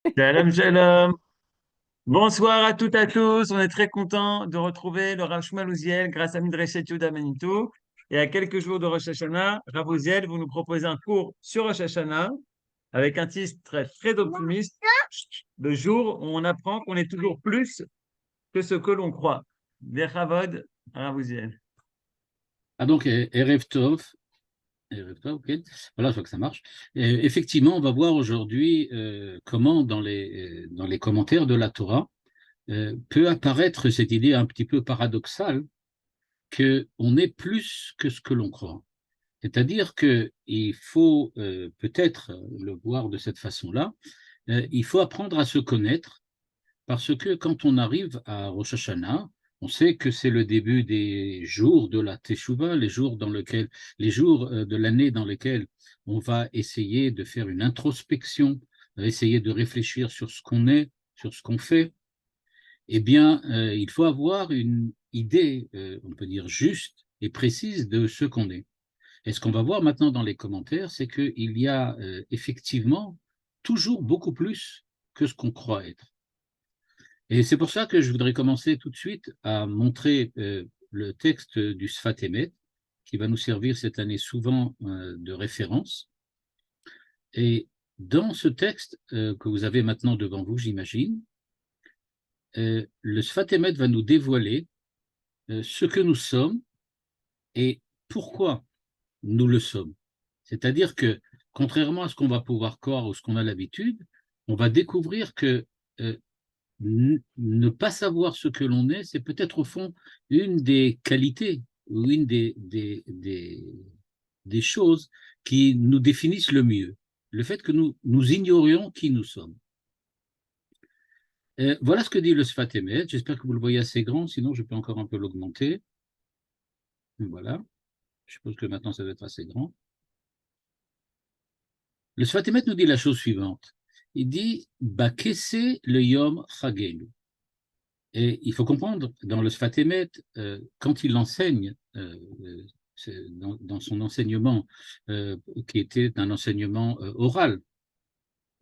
Shalom, shalom. Bonsoir à toutes et à tous. On est très content de retrouver le Rav Shmuel Uziel grâce à Midreshet Yehuda Manitou. Et à quelques jours de Rosh Hashanah, Rav Uziel, vous nous proposez un cours sur Rosh Hashanah avec un titre très, très optimiste. Le jour où on apprend qu'on est toujours plus que ce que l'on croit. Bechavod, Rav Uziel. Ah donc, Erev Tov, ok. Voilà, je vois que ça marche. Effectivement, on va voir aujourd'hui comment dans les commentaires de la Torah peut apparaître cette idée un petit peu paradoxale qu'on est plus que ce que l'on croit. C'est-à-dire qu'il faut peut-être le voir de cette façon-là, il faut apprendre à se connaître. Parce que quand on arrive à Rosh Hashanah, on sait que c'est le début des jours de la Teshuvah, les jours de l'année dans lesquels on va essayer de faire une introspection, essayer de réfléchir sur ce qu'on est, sur ce qu'on fait. Eh bien, il faut avoir une idée, on peut dire juste et précise de ce qu'on est. Et ce qu'on va voir maintenant dans les commentaires, c'est qu'il y a effectivement toujours beaucoup plus que ce qu'on croit être. Et c'est pour ça que je voudrais commencer tout de suite à montrer le texte du Sfat Emet, qui va nous servir cette année souvent de référence. Et dans ce texte que vous avez maintenant devant vous, j'imagine, le Sfat Emet va nous dévoiler ce que nous sommes et pourquoi nous le sommes. C'est-à-dire que, contrairement à ce qu'on va pouvoir croire ou ce qu'on a l'habitude, on va découvrir que ne pas savoir ce que l'on est, c'est peut-être au fond une des qualités ou une des choses qui nous définissent le mieux. Le fait que nous ignorions qui nous sommes. Voilà ce que dit le Sfat Emet. J'espère que vous le voyez assez grand, sinon je peux encore un peu l'augmenter. Voilà. Je suppose que maintenant ça va être assez grand. Le Sfat Emet nous dit la chose suivante. Il dit Bakese le Yom Chagenu. Et il faut comprendre, dans le Sfat Emet, quand il enseigne, dans son enseignement, qui était un enseignement oral,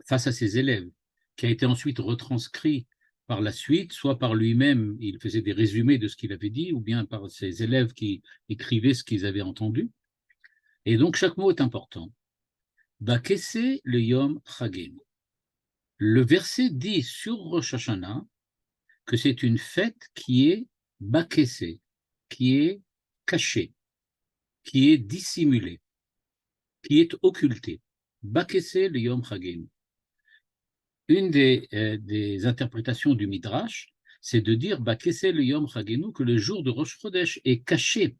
face à ses élèves, qui a été ensuite retranscrit par la suite, soit par lui-même, il faisait des résumés de ce qu'il avait dit, ou bien par ses élèves qui écrivaient ce qu'ils avaient entendu. Et donc, chaque mot est important. Bakese le Yom Chagem. Le verset dit sur Rosh Hashanah que c'est une fête qui est bakessée, qui est cachée, qui est dissimulée, qui est occultée. Bakessé le Yom Chagim. Une des interprétations du Midrash, c'est de dire Bakessé le Yom Chagenu, que le jour de Rosh Chodesh est caché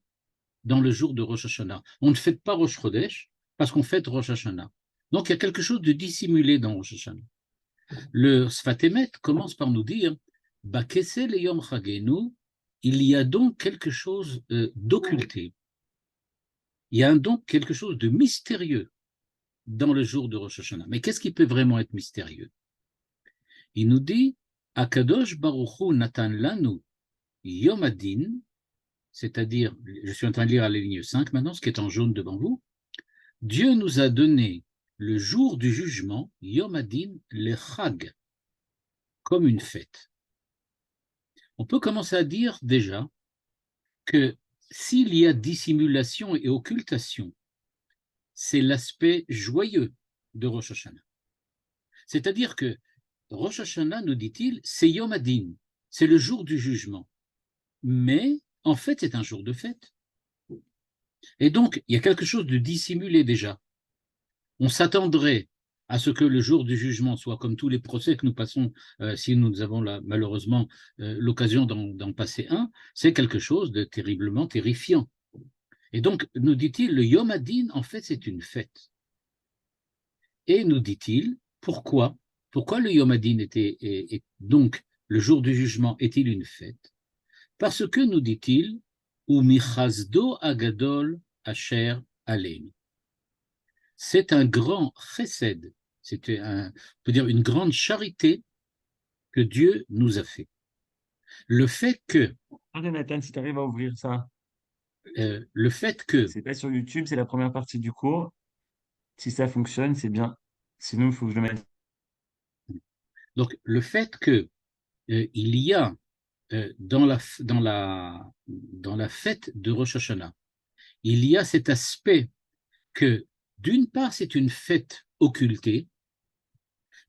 dans le jour de Rosh Hashanah. On ne fête pas Rosh Chodesh parce qu'on fête Rosh Hashanah. Donc il y a quelque chose de dissimulé dans Rosh Hashanah. Le Sfat Emet commence par nous dire Bakessé le Yom Chagenu, il y a donc quelque chose d'occulté. Il y a donc quelque chose de mystérieux dans le jour de Rosh Hashanah. Mais qu'est-ce qui peut vraiment être mystérieux? Il nous dit Akadosh Baruch Hu Natan Lanu Yom Adin, c'est-à-dire, je suis en train de lire à la ligne 5 maintenant, ce qui est en jaune devant vous. Dieu nous a donné le jour du jugement, Yom Adin, le Chag, comme une fête. On peut commencer à dire déjà que s'il y a dissimulation et occultation, c'est l'aspect joyeux de Rosh Hashanah. C'est-à-dire que Rosh Hashanah, nous dit-il, c'est Yom Adin, c'est le jour du jugement. Mais en fait, c'est un jour de fête. Et donc, il y a quelque chose de dissimulé déjà. On s'attendrait à ce que le jour du jugement soit comme tous les procès que nous passons, si nous avons malheureusement l'occasion d'en passer un, c'est quelque chose de terriblement terrifiant. Et donc, nous dit-il, le Yom Adin, en fait, c'est une fête. Et nous dit-il, pourquoi? Pourquoi le Yom Adin donc le jour du jugement est-il une fête? Parce que, nous dit-il, ou michazdo agadol asher aleinu. C'est un grand chesed, on peut dire une grande charité que Dieu nous a fait. Le fait que, Regardez, Nathan, si tu arrives à ouvrir ça. le fait que, C'est pas sur YouTube, c'est la première partie du cours. Si ça fonctionne, c'est bien. Sinon, il faut que je le mette. Donc, le fait que il y a dans la fête de Rosh Hashanah, il y a cet aspect que, d'une part, c'est une fête occultée,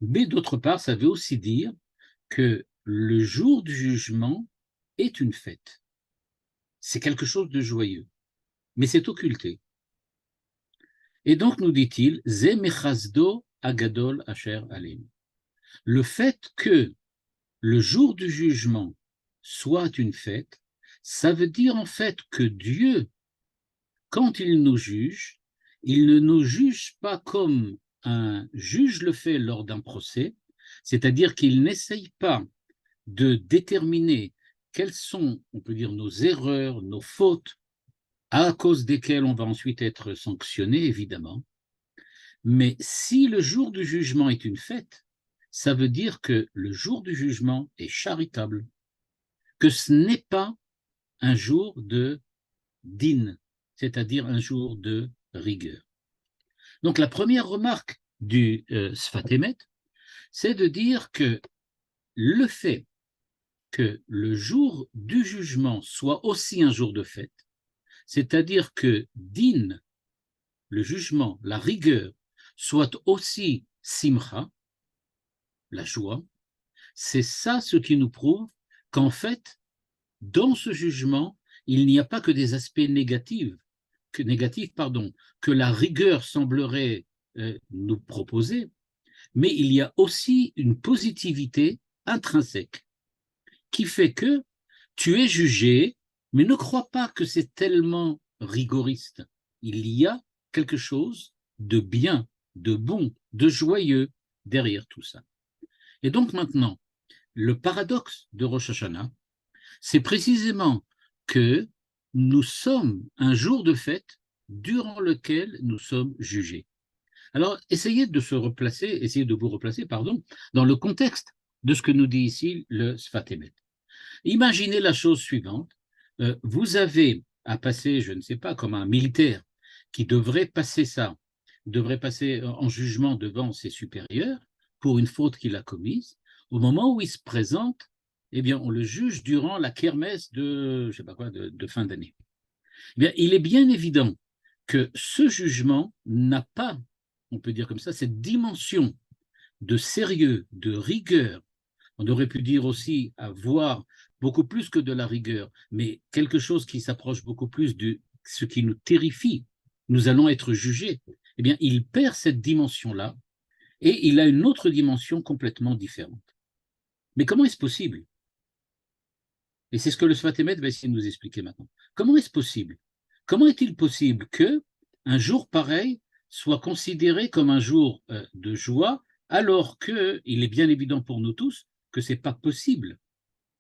mais d'autre part, ça veut aussi dire que le jour du jugement est une fête. C'est quelque chose de joyeux, mais c'est occulté. Et donc, nous dit-il, Ze mechazdo agadol asher alem. Le fait que le jour du jugement soit une fête, ça veut dire en fait que Dieu, quand il nous juge, il ne nous juge pas comme un juge le fait lors d'un procès, c'est-à-dire qu'il n'essaye pas de déterminer quelles sont, on peut dire, nos erreurs, nos fautes, à cause desquelles on va ensuite être sanctionné, évidemment. Mais si le jour du jugement est une fête, ça veut dire que le jour du jugement est charitable, que ce n'est pas un jour de din, c'est-à-dire un jour de rigueur. Donc la première remarque du Sfat Emet, c'est de dire que le fait que le jour du jugement soit aussi un jour de fête, c'est-à-dire que din, le jugement, la rigueur, soit aussi simcha, la joie, c'est ça ce qui nous prouve qu'en fait, dans ce jugement, il n'y a pas que des aspects négatifs, que la rigueur semblerait nous proposer, mais il y a aussi une positivité intrinsèque qui fait que tu es jugé, mais ne crois pas que c'est tellement rigoriste. Il y a quelque chose de bien, de bon, de joyeux derrière tout ça. Et donc maintenant, le paradoxe de Rosh Hashanah, c'est précisément que nous sommes un jour de fête durant lequel nous sommes jugés. Alors, essayez de vous replacer, dans le contexte de ce que nous dit ici le Sfat Emet. Imaginez la chose suivante. Vous avez à passer, je ne sais pas, comme un militaire qui devrait passer en jugement devant ses supérieurs pour une faute qu'il a commise. Au moment où il se présente, eh bien, on le juge durant la kermesse de, je sais pas quoi, de fin d'année. Eh bien, il est bien évident que ce jugement n'a pas, on peut dire comme ça, cette dimension de sérieux, de rigueur. On aurait pu dire aussi avoir beaucoup plus que de la rigueur, mais quelque chose qui s'approche beaucoup plus de ce qui nous terrifie. Nous allons être jugés. Eh bien, il perd cette dimension-là et il a une autre dimension complètement différente. Mais comment est-ce possible? Et c'est ce que le Sfat Emet va essayer de nous expliquer maintenant. Comment est-ce possible? Comment est-il possible que un jour pareil soit considéré comme un jour de joie, alors qu'il est bien évident pour nous tous que ce n'est pas possible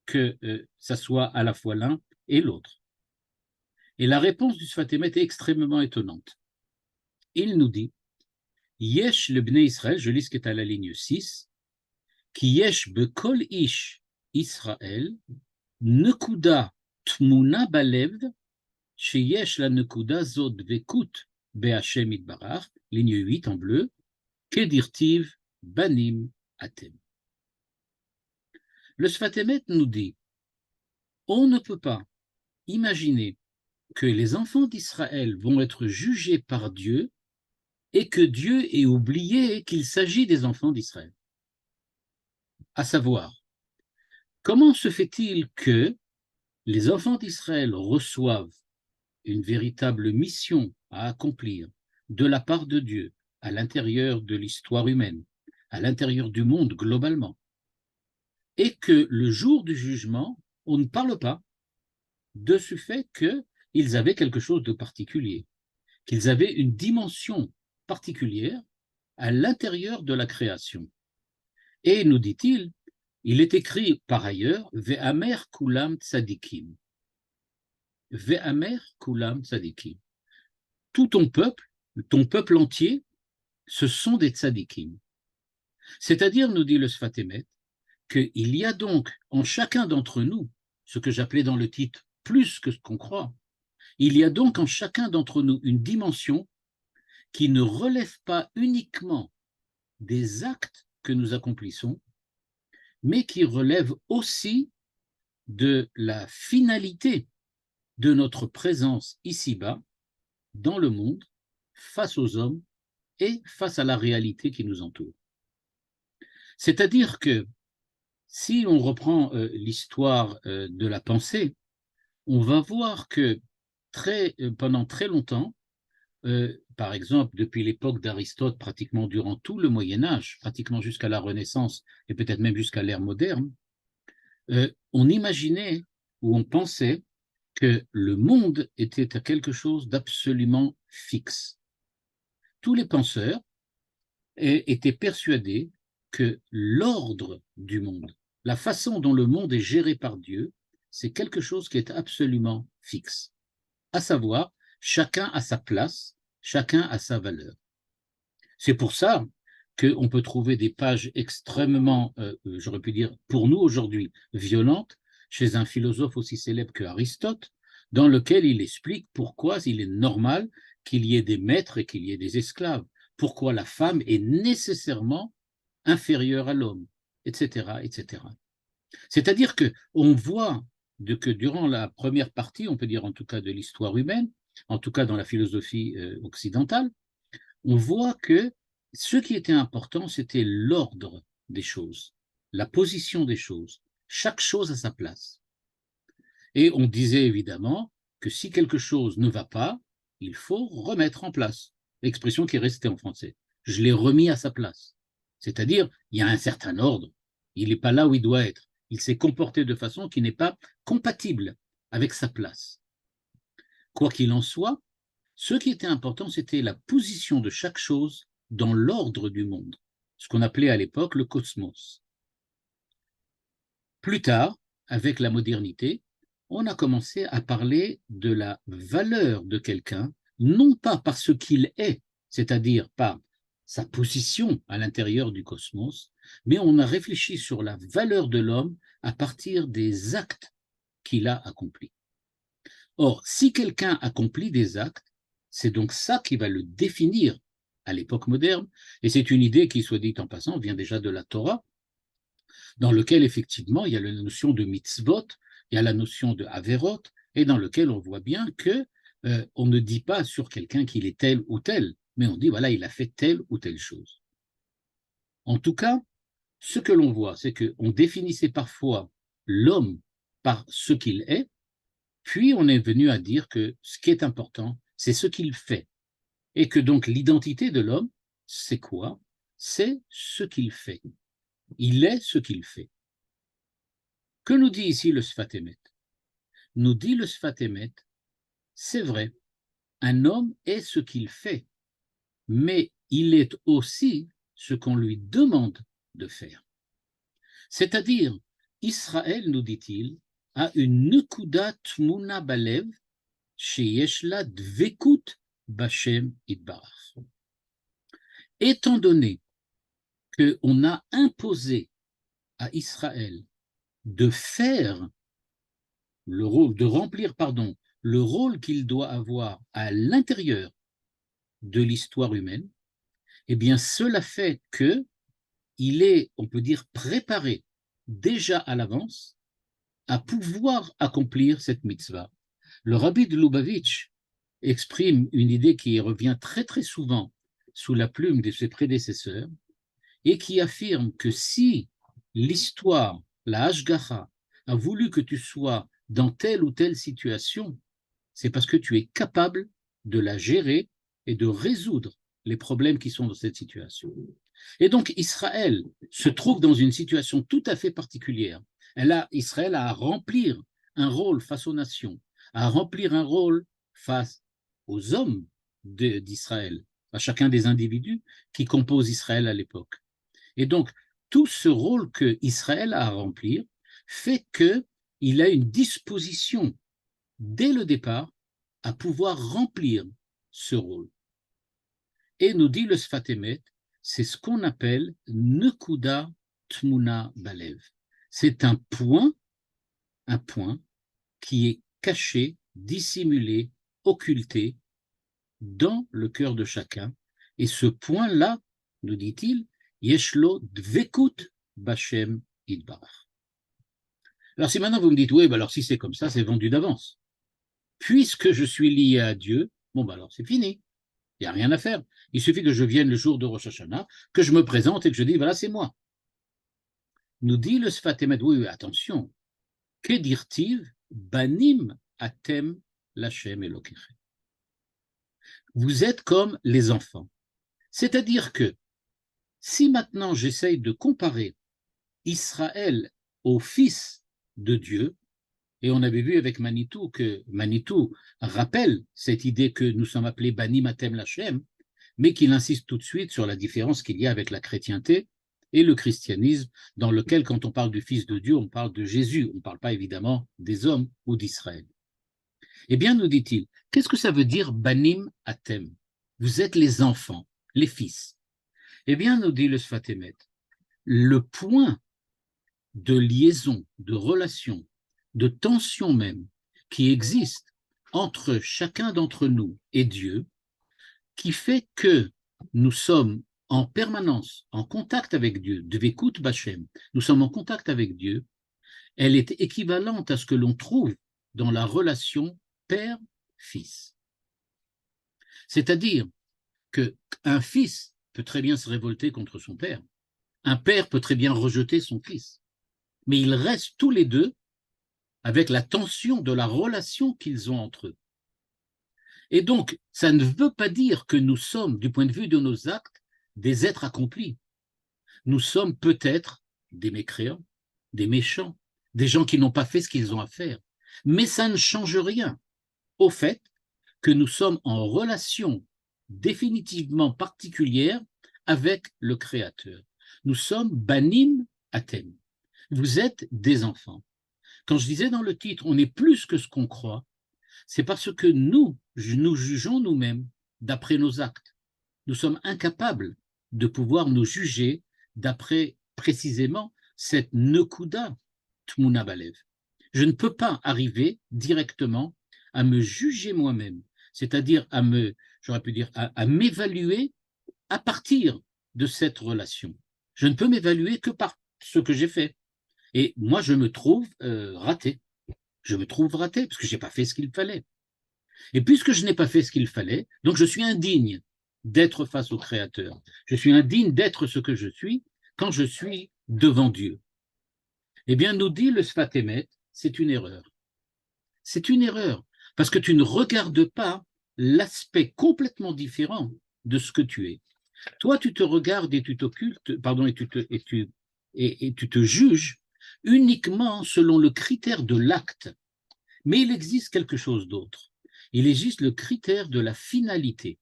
que ça soit à la fois l'un et l'autre. Et la réponse du Sfat Emet est extrêmement étonnante. Il nous dit, Yesh le Bnei Israël, je lis ce qui est à la ligne 6, qui Yesh bekol ish Israël, nekuda tmuna balev, sheyesh la nekuda zod vekut be'Hashem itbarach, ligne 8 en bleu, kedirtiv banim atem. Le Sfat Emet nous dit, on ne peut pas imaginer que les enfants d'Israël vont être jugés par Dieu et que Dieu ait oublié qu'il s'agit des enfants d'Israël. À savoir, comment se fait-il que les enfants d'Israël reçoivent une véritable mission à accomplir de la part de Dieu à l'intérieur de l'histoire humaine, à l'intérieur du monde globalement, et que le jour du jugement, on ne parle pas de ce fait qu'ils avaient quelque chose de particulier, qu'ils avaient une dimension particulière à l'intérieur de la création. Et, nous dit-il, il est écrit par ailleurs, Ve'amer kulam tzadikim. Ve'amer kulam tzadikim. Tout ton peuple entier, ce sont des tzadikim. C'est-à-dire, nous dit le Sfat Emet, qu'il y a donc en chacun d'entre nous, ce que j'appelais dans le titre plus que ce qu'on croit, il y a donc en chacun d'entre nous une dimension qui ne relève pas uniquement des actes que nous accomplissons, mais qui relève aussi de la finalité de notre présence ici-bas, dans le monde, face aux hommes et face à la réalité qui nous entoure. C'est-à-dire que si on reprend l'histoire de la pensée, on va voir que pendant très longtemps, par exemple depuis l'époque d'Aristote, pratiquement durant tout le Moyen Âge, pratiquement jusqu'à la Renaissance et peut-être même jusqu'à l'ère moderne, on imaginait ou on pensait que le monde était quelque chose d'absolument fixe. Tous les penseurs étaient persuadés que l'ordre du monde, la façon dont le monde est géré par Dieu, c'est quelque chose qui est absolument fixe. À savoir, chacun a sa place, chacun a sa valeur. C'est pour ça qu'on peut trouver des pages extrêmement, j'aurais pu dire, pour nous aujourd'hui, violentes, chez un philosophe aussi célèbre que Aristote, dans lequel il explique pourquoi il est normal qu'il y ait des maîtres et qu'il y ait des esclaves, pourquoi la femme est nécessairement inférieure à l'homme, etc., etc. C'est-à-dire qu'on voit que durant la première partie, on peut dire en tout cas de l'histoire humaine, en tout cas dans la philosophie occidentale, on voit que ce qui était important, c'était l'ordre des choses, la position des choses, chaque chose à sa place. Et on disait évidemment que si quelque chose ne va pas, il faut remettre en place. L'expression qui est restée en français. Je l'ai remis à sa place. C'est-à-dire, il y a un certain ordre. Il n'est pas là où il doit être. Il s'est comporté de façon qui n'est pas compatible avec sa place. Quoi qu'il en soit, ce qui était important, c'était la position de chaque chose dans l'ordre du monde, ce qu'on appelait à l'époque le cosmos. Plus tard, avec la modernité, on a commencé à parler de la valeur de quelqu'un, non pas par ce qu'il est, c'est-à-dire par sa position à l'intérieur du cosmos, mais on a réfléchi sur la valeur de l'homme à partir des actes qu'il a accomplis. Or, si quelqu'un accomplit des actes, c'est donc ça qui va le définir à l'époque moderne, et c'est une idée qui, soit dit en passant, vient déjà de la Torah, dans lequel effectivement il y a la notion de mitzvot, il y a la notion de averot, et dans lequel on voit bien que on ne dit pas sur quelqu'un qu'il est tel ou tel, mais on dit voilà, il a fait telle ou telle chose. En tout cas, ce que l'on voit, c'est qu'on définissait parfois l'homme par ce qu'il est, puis on est venu à dire que ce qui est important, c'est ce qu'il fait. Et que donc l'identité de l'homme, c'est quoi? C'est ce qu'il fait. Il est ce qu'il fait. Que nous dit ici le Sfat Emet? Nous dit le Sfat Emet, c'est vrai, un homme est ce qu'il fait, mais il est aussi ce qu'on lui demande de faire. C'est-à-dire, Israël, nous dit-il, a une nekuda tmuna balev sheyesh la dvekut b'Hashem itbarach. Étant donné qu'on a imposé à Israël de faire le rôle, de remplir, pardon, le rôle qu'il doit avoir à l'intérieur de l'histoire humaine, eh bien, cela fait qu'il est, on peut dire, préparé déjà à l'avance à pouvoir accomplir cette mitzvah. Le rabbi de Lubavitch exprime une idée qui revient très très souvent sous la plume de ses prédécesseurs et qui affirme que si l'histoire, la Hashgacha, a voulu que tu sois dans telle ou telle situation, c'est parce que tu es capable de la gérer et de résoudre les problèmes qui sont dans cette situation. Et donc Israël se trouve dans une situation tout à fait particulière. Israël a à remplir un rôle face aux nations, à remplir un rôle face aux hommes d'Israël, à chacun des individus qui composent Israël à l'époque. Et donc, tout ce rôle que Israël a à remplir fait qu'il a une disposition dès le départ à pouvoir remplir ce rôle. Et nous dit le Sfat Emet, c'est ce qu'on appelle Nekuda Tmuna Balev. C'est un point qui est caché, dissimulé, occulté dans le cœur de chacun. Et ce point-là, nous dit-il, Yeshlo Dvekut B'Hashem Yitbarach. Alors si maintenant vous me dites, oui, bah alors si c'est comme ça, c'est vendu d'avance. Puisque je suis lié à Dieu, bon, bah alors c'est fini. Il n'y a rien à faire. Il suffit que je vienne le jour de Rosh Hashanah, que je me présente et que je dise, voilà, c'est moi. Nous dit le Sfat Emet, oui, attention, que dirtiv banim atem lachem elokechem. Vous êtes comme les enfants. C'est-à-dire que si maintenant j'essaye de comparer Israël au fils de Dieu, et on avait vu avec Manitou que Manitou rappelle cette idée que nous sommes appelés Banim Atem Lachem, mais qu'il insiste tout de suite sur la différence qu'il y a avec la chrétienté et le christianisme, dans lequel, quand on parle du Fils de Dieu, on parle de Jésus, on ne parle pas évidemment des hommes ou d'Israël. Eh bien, nous dit-il, qu'est-ce que ça veut dire Banim Atem? Vous êtes les enfants, les fils. Eh bien, nous dit le Sfat Emet, le point de liaison, de relation, de tension même, qui existe entre chacun d'entre nous et Dieu, qui fait que nous sommes en permanence en contact avec Dieu, Dvekut Bachem, nous sommes en contact avec Dieu, elle est équivalente à ce que l'on trouve dans la relation père-fils. C'est-à-dire qu'un fils peut très bien se révolter contre son père, un père peut très bien rejeter son fils, mais ils restent tous les deux avec la tension de la relation qu'ils ont entre eux. Et donc, ça ne veut pas dire que nous sommes, du point de vue de nos actes, des êtres accomplis. Nous sommes peut-être des mécréants, des méchants, des gens qui n'ont pas fait ce qu'ils ont à faire. Mais ça ne change rien au fait que nous sommes en relation définitivement particulière avec le Créateur. Nous sommes banim atem. Vous êtes des enfants. Quand je disais dans le titre, on est plus que ce qu'on croit, c'est parce que nous jugeons nous-mêmes d'après nos actes. Nous sommes incapables de pouvoir nous juger d'après précisément cette nekuda tmuna balev. Je ne peux pas arriver directement à me juger moi-même, c'est-à-dire j'aurais pu dire, à m'évaluer à partir de cette relation. Je ne peux m'évaluer que par ce que j'ai fait. Et moi, je me trouve raté. Je me trouve raté parce que je n'ai pas fait ce qu'il fallait. Et puisque je n'ai pas fait ce qu'il fallait, donc je suis indigne d'être face au Créateur. Je suis indigne d'être ce que je suis quand je suis devant Dieu. Eh bien, nous dit le Sfat Emet, c'est une erreur. C'est une erreur, parce que tu ne regardes pas l'aspect complètement différent de ce que tu es. Toi, tu te regardes et tu t'occultes, pardon, et tu te juges uniquement selon le critère de l'acte. Mais il existe quelque chose d'autre. Il existe le critère de la finalité.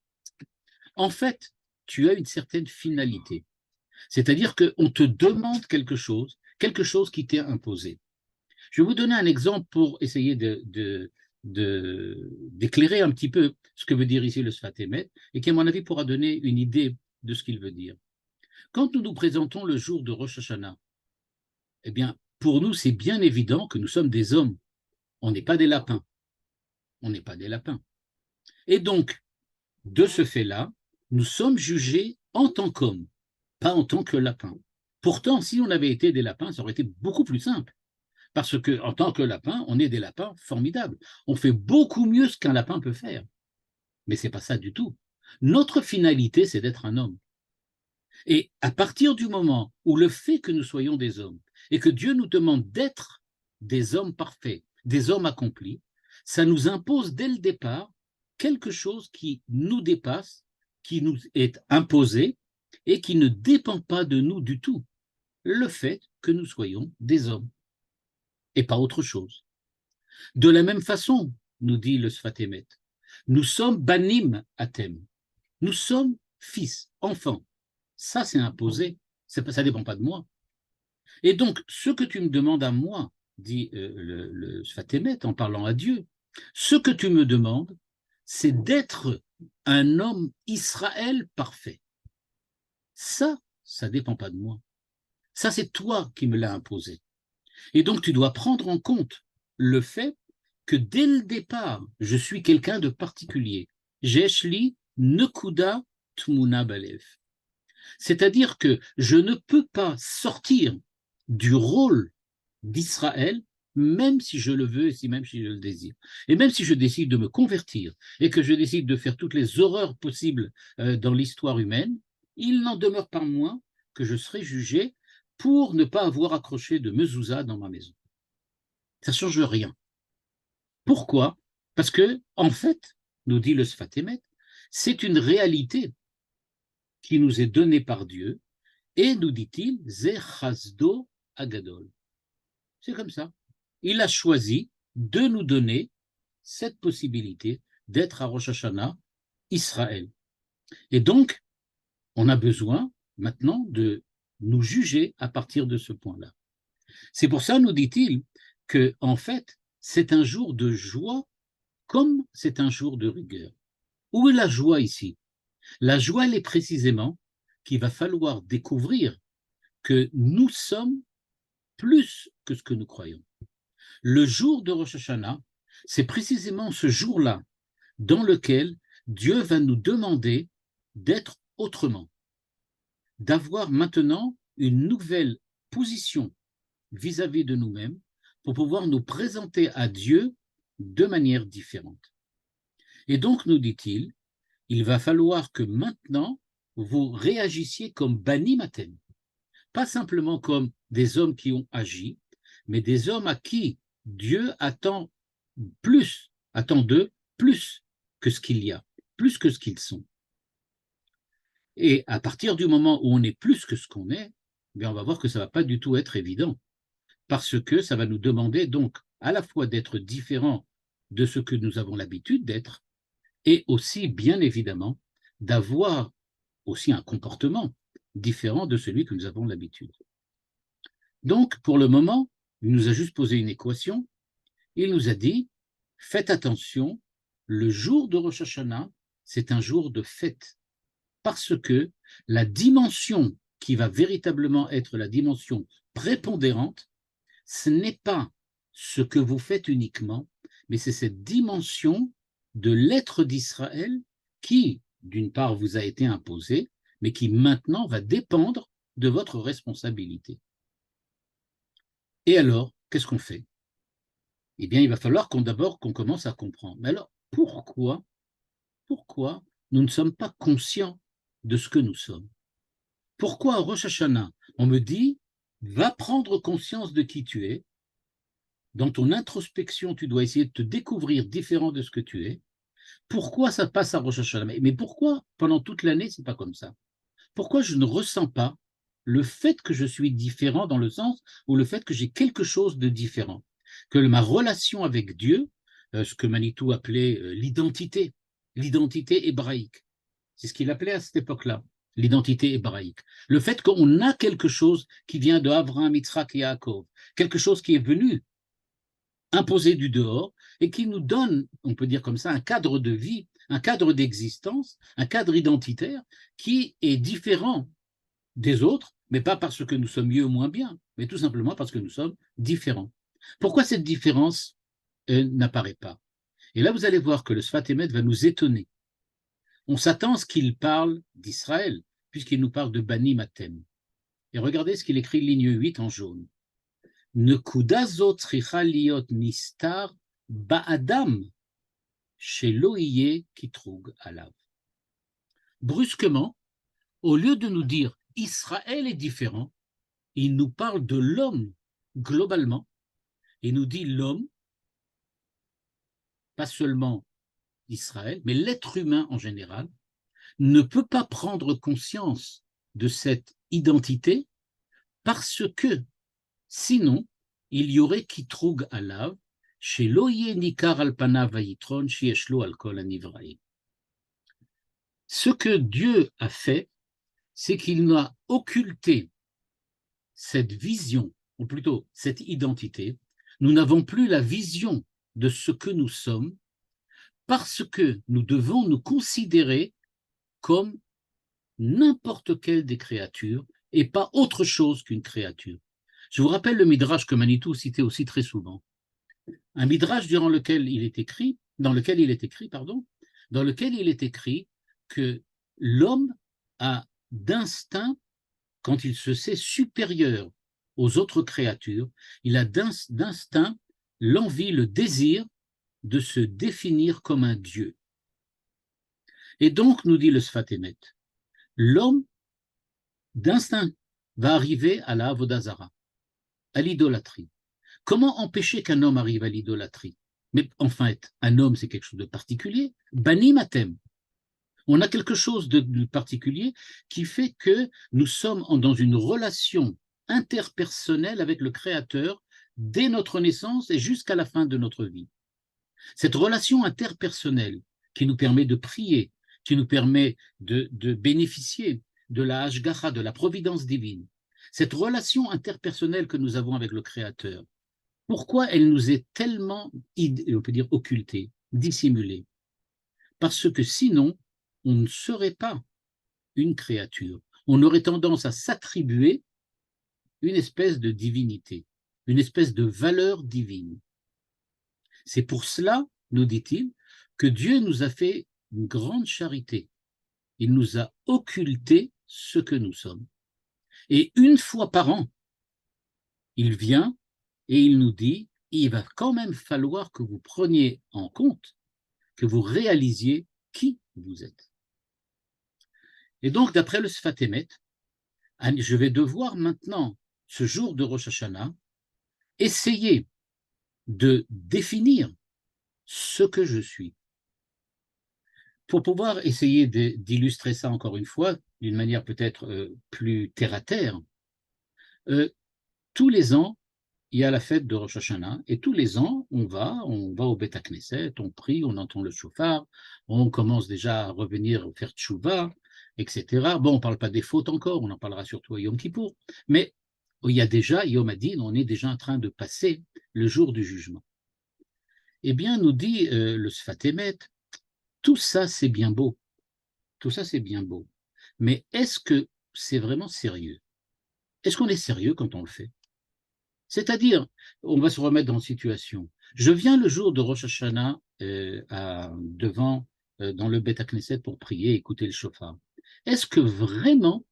En fait, tu as une certaine finalité. C'est-à-dire qu'on te demande quelque chose qui t'est imposé. Je vais vous donner un exemple pour essayer d'éclairer un petit peu ce que veut dire ici le Sfat Emet et qui, à mon avis, pourra donner une idée de ce qu'il veut dire. Quand nous nous présentons le jour de Rosh Hashanah, eh bien, pour nous, c'est bien évident que nous sommes des hommes. On n'est pas des lapins. On n'est pas des lapins. Et donc, de ce fait-là, nous sommes jugés en tant qu'hommes, pas en tant que lapins. Pourtant, si on avait été des lapins, ça aurait été beaucoup plus simple. Parce que, en tant que lapin, on est des lapins formidables. On fait beaucoup mieux ce qu'un lapin peut faire. Mais ce n'est pas ça du tout. Notre finalité, c'est d'être un homme. Et à partir du moment où le fait que nous soyons des hommes et que Dieu nous demande d'être des hommes parfaits, des hommes accomplis, ça nous impose dès le départ quelque chose qui nous dépasse, qui nous est imposé et qui ne dépend pas de nous du tout. Le fait que nous soyons des hommes et pas autre chose. De la même façon, nous dit le Sfat Emet, nous sommes banim atem, nous sommes fils, enfants. Ça, c'est imposé, ça ne dépend pas de moi. Et donc, ce que tu me demandes à moi, dit le Sfat Emet en parlant à Dieu, ce que tu me demandes, c'est d'être un homme Israël parfait. Ça ne dépend pas de moi. Ça, c'est toi qui me l'as imposé. Et donc, tu dois prendre en compte le fait que dès le départ, je suis quelqu'un de particulier. Jeshli nekuda tmuna balev. C'est-à-dire que je ne peux pas sortir du rôle d'Israël, même si je le veux et même si je le désire. Et même si je décide de me convertir et que je décide de faire toutes les horreurs possibles dans l'histoire humaine, il n'en demeure pas moins que je serai jugé pour ne pas avoir accroché de mezouza dans ma maison. Ça ne change rien. Pourquoi? Parce que, en fait, nous dit le Sfat Emet, c'est une réalité qui nous est donnée par Dieu, et nous dit-il, Ze Chasdo Agadol. C'est comme ça. Il a choisi de nous donner cette possibilité d'être à Rosh Hashanah Israël. Et donc, on a besoin maintenant de nous juger à partir de ce point-là. C'est pour ça, nous dit-il, que en fait, c'est un jour de joie comme c'est un jour de rigueur. Où est la joie ici? La joie, elle est précisément qu'il va falloir découvrir que nous sommes plus que ce que nous croyons. Le jour de Rosh Hashanah, c'est précisément ce jour-là dans lequel Dieu va nous demander d'être autrement, d'avoir maintenant une nouvelle position vis-à-vis de nous-mêmes pour pouvoir nous présenter à Dieu de manière différente. Et donc, nous dit-il, il va falloir que maintenant, vous réagissiez comme Bani Maten, pas simplement comme des hommes qui ont agi, mais des hommes à qui Dieu attend d'eux plus que ce qu'il y a, plus que ce qu'ils sont. Et à partir du moment où on est plus que ce qu'on est, bien on va voir que ça ne va pas du tout être évident, parce que ça va nous demander donc à la fois d'être différent de ce que nous avons l'habitude d'être, et aussi, bien évidemment, d'avoir aussi un comportement différent de celui que nous avons l'habitude. Donc, pour le moment, il nous a juste posé une équation. Il nous a dit, faites attention, le jour de Rosh Hashanah, c'est un jour de fête, parce que la dimension qui va véritablement être la dimension prépondérante, ce n'est pas ce que vous faites uniquement, mais c'est cette dimension de l'être d'Israël qui, d'une part, vous a été imposée, mais qui maintenant va dépendre de votre responsabilité. Et alors, qu'est-ce qu'on fait? Eh bien, il va falloir d'abord qu'on commence à comprendre. Mais alors, pourquoi nous ne sommes pas conscients de ce que nous sommes? Pourquoi à Rosh Hashanah, on me dit, va prendre conscience de qui tu es. Dans ton introspection, tu dois essayer de te découvrir différent de ce que tu es. Pourquoi ça passe à Rosh Hashanah? Mais pourquoi pendant toute l'année, c'est pas comme ça? Pourquoi je ne ressens pas le fait que je suis différent dans le sens où le fait que j'ai quelque chose de différent, que ma relation avec Dieu, ce que Manitou appelait l'identité hébraïque, c'est ce qu'il appelait à cette époque-là, l'identité hébraïque. Le fait qu'on a quelque chose qui vient de Abraham, Yitzhak et Yaakov, quelque chose qui est venu imposer du dehors et qui nous donne, on peut dire comme ça, un cadre de vie, un cadre d'existence, un cadre identitaire qui est différent des autres, mais pas parce que nous sommes mieux ou moins bien, mais tout simplement parce que nous sommes différents. Pourquoi cette différence n'apparaît pas? Et là, vous allez voir que le Sfat Emet va nous étonner. On s'attend à ce qu'il parle d'Israël, puisqu'il nous parle de Bani Matem. Et regardez ce qu'il écrit, ligne 8 en jaune. Nekuda zot tzricha liot nistar ba'adam shelo yeh kitrug alav. Brusquement, au lieu de nous dire Israël est différent, il nous parle de l'homme globalement et nous dit l'homme, pas seulement Israël, mais l'être humain en général, ne peut pas prendre conscience de cette identité parce que sinon, il y aurait kitrug alav, chez loye nikar alpana vayitron, shieshlo alkol anivraï. Ce que Dieu a fait, c'est qu'il n'a occulté cette vision, ou plutôt cette identité. Nous n'avons plus la vision de ce que nous sommes parce que nous devons nous considérer comme n'importe quelle des créatures et pas autre chose qu'une créature. Je vous rappelle le midrash que Manitou citait aussi très souvent. Un midrash dans lequel il est écrit que l'homme a d'instinct, quand il se sait supérieur aux autres créatures, il a d'instinct l'envie, le désir de se définir comme un Dieu. Et donc, nous dit le Sfat Emet, l'homme d'instinct va arriver à la Avodah Zara, à l'idolâtrie. Comment empêcher qu'un homme arrive à l'idolâtrie? Mais en fait, un homme, c'est quelque chose de particulier. Bani matem. On a quelque chose de particulier qui fait que nous sommes dans une relation interpersonnelle avec le Créateur dès notre naissance et jusqu'à la fin de notre vie. Cette relation interpersonnelle qui nous permet de prier, qui nous permet de bénéficier de la Hashgacha, de la providence divine, cette relation interpersonnelle que nous avons avec le Créateur, pourquoi elle nous est tellement, on peut dire, occultée, dissimulée? Parce que sinon, on ne serait pas une créature. On aurait tendance à s'attribuer une espèce de divinité, une espèce de valeur divine. C'est pour cela, nous dit-il, que Dieu nous a fait une grande charité. Il nous a occulté ce que nous sommes. Et une fois par an, il vient et il nous dit, il va quand même falloir que vous preniez en compte, que vous réalisiez qui vous êtes. Et donc, d'après le Sfat Emet, je vais devoir maintenant, ce jour de Rosh Hashanah, essayer de définir ce que je suis. Pour pouvoir essayer d'illustrer ça encore une fois, d'une manière peut-être plus terre-à-terre, tous les ans, il y a la fête de Rosh Hashanah, et tous les ans, on va au Beth Knesset, on prie, on entend le shofar, on commence déjà à revenir faire tchouva, etc. Bon, on ne parle pas des fautes encore, on en parlera surtout à Yom Kippour, mais il y a déjà, Yom Hadin, on est déjà en train de passer le jour du jugement. Eh bien, nous dit le Sfat Emet, tout ça c'est bien beau, tout ça c'est bien beau, mais est-ce que c'est vraiment sérieux? Est-ce qu'on est sérieux quand on le fait? C'est-à-dire, on va se remettre dans la situation. Je viens le jour de Rosh Hashanah devant, dans le Beth Knesset pour prier, écouter le shofar. Est-ce que vraiment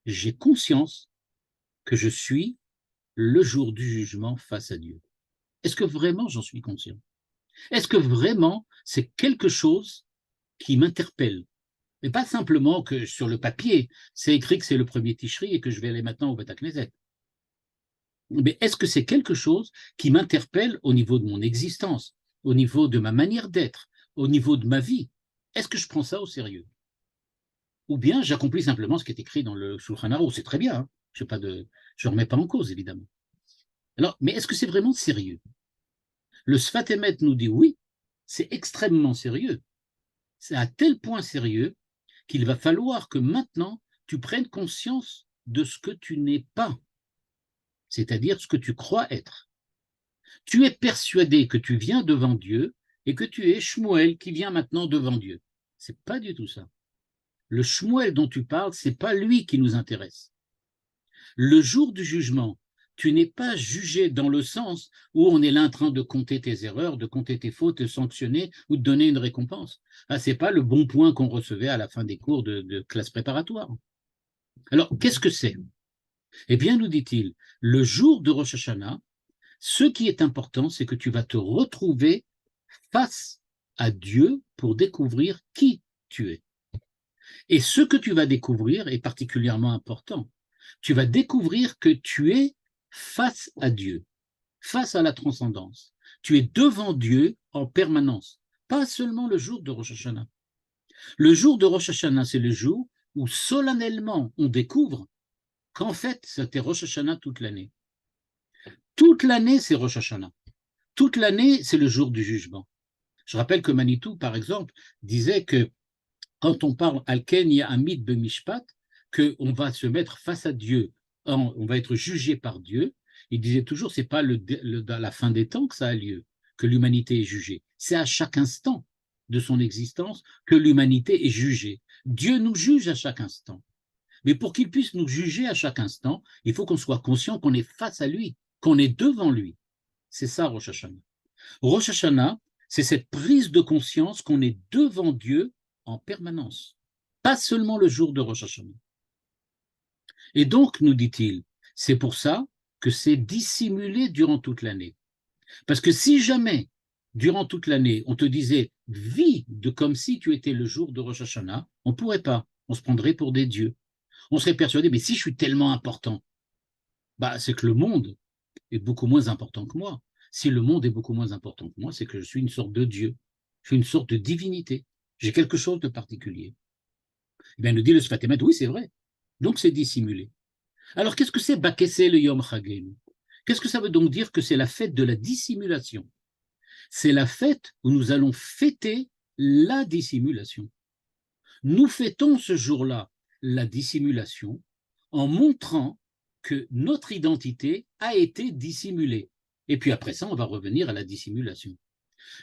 j'ai conscience que je suis le jour du jugement face à Dieu? Est-ce que vraiment j'en suis conscient? Est-ce que vraiment c'est quelque chose qui m'interpelle? Et pas simplement que sur le papier, c'est écrit que c'est le premier Tishri et que je vais aller maintenant au Beth Knesset. Mais est-ce que c'est quelque chose qui m'interpelle au niveau de mon existence, au niveau de ma manière d'être, au niveau de ma vie? Est-ce que je prends ça au sérieux? Ou bien j'accomplis simplement ce qui est écrit dans le Shulchan Aruch? C'est très bien, hein, je ne remets pas en cause, évidemment. Alors, mais est-ce que c'est vraiment sérieux? Le Sfat Emet nous dit oui, c'est extrêmement sérieux. C'est à tel point sérieux qu'il va falloir que maintenant tu prennes conscience de ce que tu n'es pas, c'est-à-dire ce que tu crois être. Tu es persuadé que tu viens devant Dieu et que tu es Shmuel qui vient maintenant devant Dieu. C'est pas du tout ça. Le Shmuel dont tu parles, c'est pas lui qui nous intéresse. Le jour du jugement, tu n'es pas jugé dans le sens où on est là en train de compter tes erreurs, de compter tes fautes, de sanctionner ou de donner une récompense. Ah, c'est pas le bon point qu'on recevait à la fin des cours de classe préparatoire. Alors, qu'est-ce que c'est? Eh bien, nous dit-il, le jour de Rosh Hashanah, ce qui est important, c'est que tu vas te retrouver face à Dieu pour découvrir qui tu es. Et ce que tu vas découvrir est particulièrement important. Tu vas découvrir que tu es face à Dieu, face à la transcendance. Tu es devant Dieu en permanence, pas seulement le jour de Rosh Hashanah. Le jour de Rosh Hashanah, c'est le jour où solennellement on découvre qu'en fait, c'était Rosh Hashanah toute l'année. Toute l'année, c'est Rosh Hashanah. Toute l'année, c'est le jour du jugement. Je rappelle que Manitou, par exemple, disait que quand on parle Alken Ya'amid Bemishpat, qu'on va se mettre face à Dieu, on va être jugé par Dieu, il disait toujours, c'est pas à la fin des temps que ça a lieu, que l'humanité est jugée. C'est à chaque instant de son existence que l'humanité est jugée. Dieu nous juge à chaque instant. Mais pour qu'il puisse nous juger à chaque instant, il faut qu'on soit conscient qu'on est face à lui, qu'on est devant lui. C'est ça Rosh Hashanah. Rosh Hashanah, c'est cette prise de conscience qu'on est devant Dieu en permanence, pas seulement le jour de Rosh Hashanah. Et donc, nous dit-il, c'est pour ça que c'est dissimulé durant toute l'année. Parce que si jamais, durant toute l'année, on te disait « vis de comme si tu étais le jour de Rosh Hashanah », on ne pourrait pas. On se prendrait pour des dieux. On serait persuadé « mais si je suis tellement important, bah, c'est que le monde est beaucoup moins important que moi. Si le monde est beaucoup moins important que moi, c'est que je suis une sorte de Dieu. Je suis une sorte de divinité. J'ai quelque chose de particulier. » Eh bien, nous dit le Sfat Emet, oui, c'est vrai. Donc, c'est dissimulé. Alors, qu'est-ce que c'est Bakessé le Yom Chagenu? Qu'est-ce que ça veut donc dire que c'est la fête de la dissimulation? C'est la fête où nous allons fêter la dissimulation. Nous fêtons ce jour-là la dissimulation en montrant que notre identité a été dissimulée. Et puis après ça, on va revenir à la dissimulation.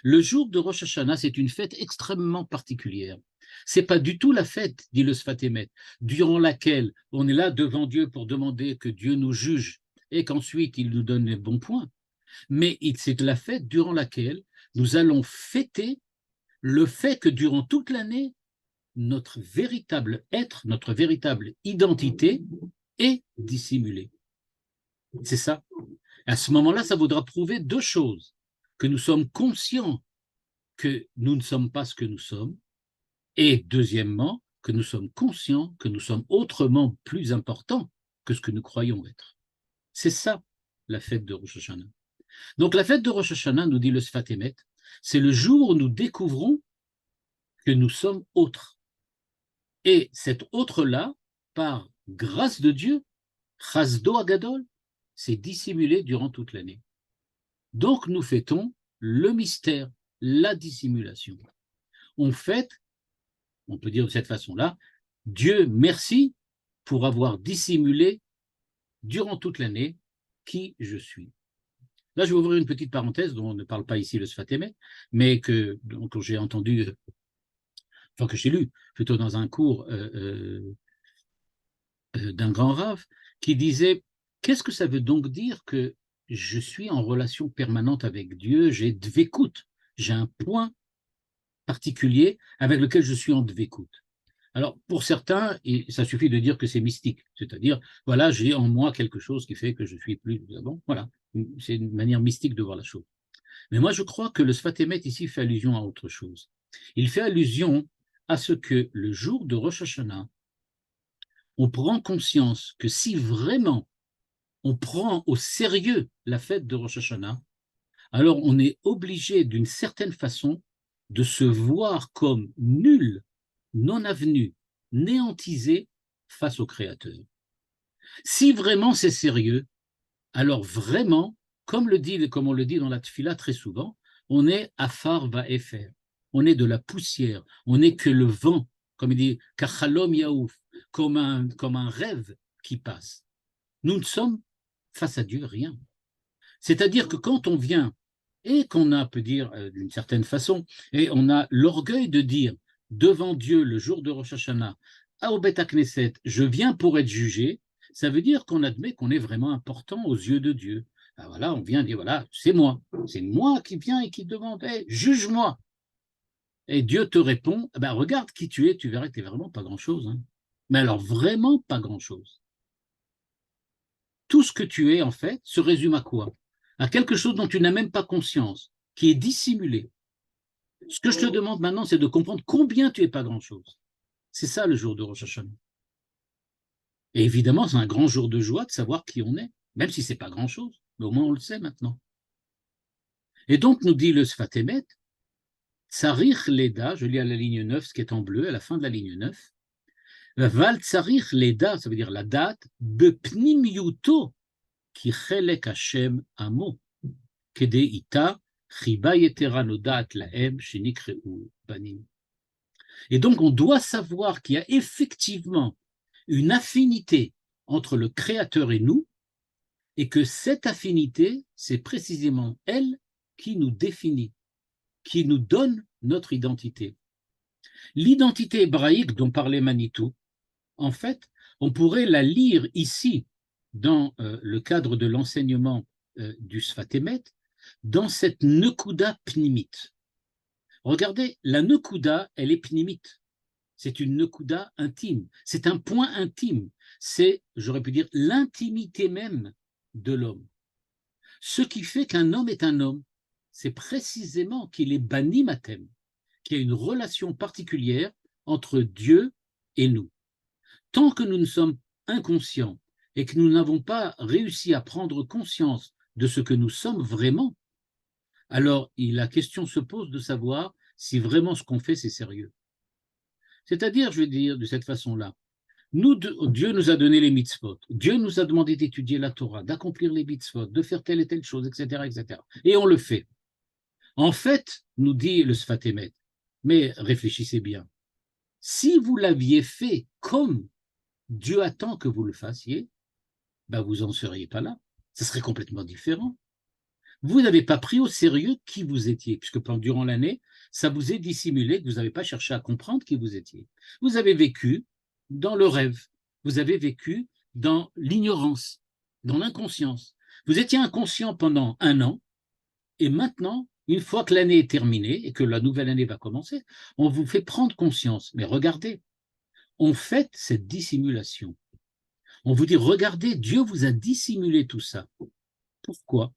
Le jour de Rosh Hashanah, c'est une fête extrêmement particulière. C'est pas du tout la fête, dit le Sfat Emet, durant laquelle on est là devant Dieu pour demander que Dieu nous juge et qu'ensuite il nous donne les bons points. Mais c'est la fête durant laquelle nous allons fêter le fait que durant toute l'année, notre véritable être, notre véritable identité est dissimulée. C'est ça. À ce moment-là, ça voudra prouver deux choses. Que nous sommes conscients que nous ne sommes pas ce que nous sommes, et deuxièmement, que nous sommes conscients que nous sommes autrement plus importants que ce que nous croyons être. C'est ça, la fête de Rosh Hashanah. Donc la fête de Rosh Hashanah, nous dit le Sfat Emet, c'est le jour où nous découvrons que nous sommes autres. Et cet autre-là, par grâce de Dieu, Chasdo Agadol, c'est dissimulé durant toute l'année. Donc nous fêtons le mystère, la dissimulation. On fête, on peut dire de cette façon-là, Dieu merci pour avoir dissimulé durant toute l'année qui je suis. Là, je vais ouvrir une petite parenthèse dont on ne parle pas ici le Sfat Emet, mais que j'ai entendu, enfin que j'ai lu plutôt dans un cours d'un grand rave, qui disait « Qu'est-ce que ça veut donc dire que je suis en relation permanente avec Dieu, j'ai dvekut, j'ai un point particulier avec lequel je suis en dvekut ». Alors, pour certains, ça suffit de dire que c'est mystique, c'est-à-dire, voilà, j'ai en moi quelque chose qui fait que je suis plus... Bon, voilà, c'est une manière mystique de voir la chose. Mais moi, je crois que le Sfat Emet ici fait allusion à autre chose. Il fait allusion à ce que le jour de Rosh Hashanah, on prend conscience que si vraiment on prend au sérieux la fête de Rosh Hashanah, alors on est obligé d'une certaine façon de se voir comme nul, non avenu, néantisé face au Créateur. Si vraiment c'est sérieux, alors vraiment, comme on le dit dans la Tfila très souvent, on est afar va efer, on est de la poussière, on n'est que le vent, comme il dit, kachalom yaouf, comme un rêve qui passe. Nous ne sommes face à Dieu rien. C'est-à-dire que quand on vient et qu'on a, peut dire d'une certaine façon, et on a l'orgueil de dire devant Dieu le jour de Rosh Hashanah, au Bet HaKnesset, je viens pour être jugé, ça veut dire qu'on admet qu'on est vraiment important aux yeux de Dieu. Alors voilà, on vient dire, voilà, c'est moi qui viens et qui demande, hey, juge-moi. Et Dieu te répond, ben, regarde qui tu es, tu verras que tu n'es vraiment pas grand-chose. Hein. Mais alors vraiment pas grand-chose. Tout ce que tu es, en fait, se résume à quoi? À quelque chose dont tu n'as même pas conscience, qui est dissimulé. Ce que je te demande maintenant, c'est de comprendre combien tu n'es pas grand-chose. C'est ça le jour de Rosh Hashanah. Et évidemment, c'est un grand jour de joie de savoir qui on est, même si ce n'est pas grand-chose, mais au moins on le sait maintenant. Et donc, nous dit le Sfat Emet, Tsarich Leda, je lis à la ligne 9, ce qui est en bleu, à la fin de la ligne 9, Val Tsarich Leda, ça veut dire la date, Bepnimiuto, qui chelek Hashem amo, kede ita, chiba yetera nodat lahem, shenikreu banim. Et donc, on doit savoir qu'il y a effectivement une affinité entre le Créateur et nous, et que cette affinité, c'est précisément elle qui nous définit, qui nous donne notre identité. L'identité hébraïque dont parlait Manitou, en fait, on pourrait la lire ici, dans le cadre de l'enseignement du Sfat Emet, dans cette Nekuda pnimite. Regardez, la Nekuda, elle est pnimite. C'est une Nekuda intime. C'est un point intime. C'est, j'aurais pu dire, l'intimité même de l'homme. Ce qui fait qu'un homme est un homme, c'est précisément qu'il est banni matem, qu'il y a une relation particulière entre Dieu et nous. Tant que nous ne sommes inconscients et que nous n'avons pas réussi à prendre conscience de ce que nous sommes vraiment, alors la question se pose de savoir si vraiment ce qu'on fait, c'est sérieux. C'est-à-dire, je veux dire de cette façon-là, Dieu nous a donné les mitzvot, Dieu nous a demandé d'étudier la Torah, d'accomplir les mitzvot, de faire telle et telle chose, etc., etc. Et on le fait. En fait, nous dit le Sfat Emet, mais réfléchissez bien, si vous l'aviez fait comme Dieu attend que vous le fassiez, ben vous n'en seriez pas là. Ce serait complètement différent. Vous n'avez pas pris au sérieux qui vous étiez, puisque durant l'année, ça vous est dissimulé, que vous n'avez pas cherché à comprendre qui vous étiez. Vous avez vécu dans le rêve, vous avez vécu dans l'ignorance, dans l'inconscience. Vous étiez inconscient pendant 1 an, et maintenant, une fois que l'année est terminée et que la nouvelle année va commencer, on vous fait prendre conscience. Mais regardez, on fait cette dissimulation. On vous dit, regardez, Dieu vous a dissimulé tout ça. Pourquoi?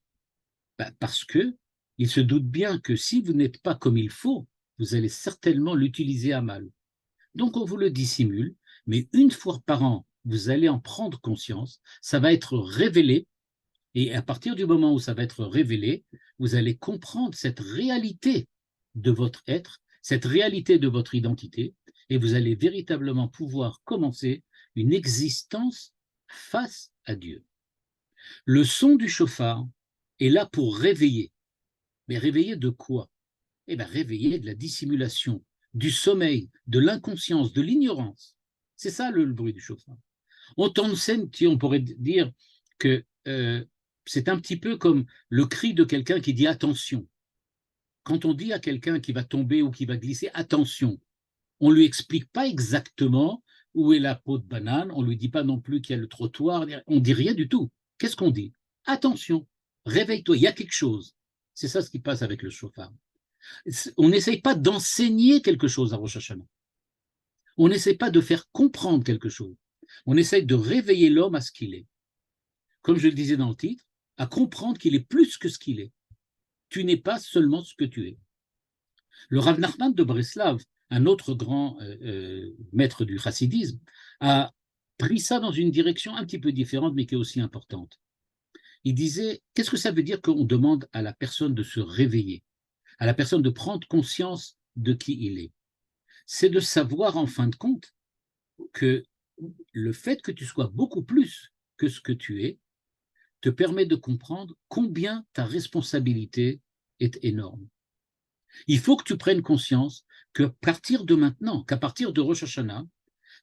Parce que il se doute bien que si vous n'êtes pas comme il faut, vous allez certainement l'utiliser à mal. Donc on vous le dissimule, mais une fois par an, vous allez en prendre conscience, ça va être révélé, et à partir du moment où ça va être révélé, vous allez comprendre cette réalité de votre être, cette réalité de votre identité, et vous allez véritablement pouvoir commencer une existence face à Dieu. Le son du chauffard est là pour réveiller. Mais réveiller de quoi? Eh bien, réveiller de la dissimulation, du sommeil, de l'inconscience, de l'ignorance. C'est ça le bruit du chauffard. On pourrait dire que c'est un petit peu comme le cri de quelqu'un qui dit attention. Quand on dit à quelqu'un qui va tomber ou qui va glisser attention, on ne lui explique pas exactement où est la peau de banane, on ne lui dit pas non plus qu'il y a le trottoir, on ne dit rien du tout. Qu'est-ce qu'on dit? Attention, réveille-toi, il y a quelque chose. C'est ça ce qui passe avec le chauffard. On n'essaye pas d'enseigner quelque chose à Rosh Hashanah. On n'essaye pas de faire comprendre quelque chose. On essaye de réveiller l'homme à ce qu'il est. Comme je le disais dans le titre, à comprendre qu'il est plus que ce qu'il est. Tu n'es pas seulement ce que tu es. Le Rav Nachman de Breslav, un autre grand maître du chassidisme, a pris ça dans une direction un petit peu différente, mais qui est aussi importante. Il disait, qu'est-ce que ça veut dire qu'on demande à la personne de se réveiller, à la personne de prendre conscience de qui il est? C'est de savoir en fin de compte que le fait que tu sois beaucoup plus que ce que tu es te permet de comprendre combien ta responsabilité est énorme. Il faut que tu prennes conscience qu'à partir de maintenant, qu'à partir de Rosh Hashanah,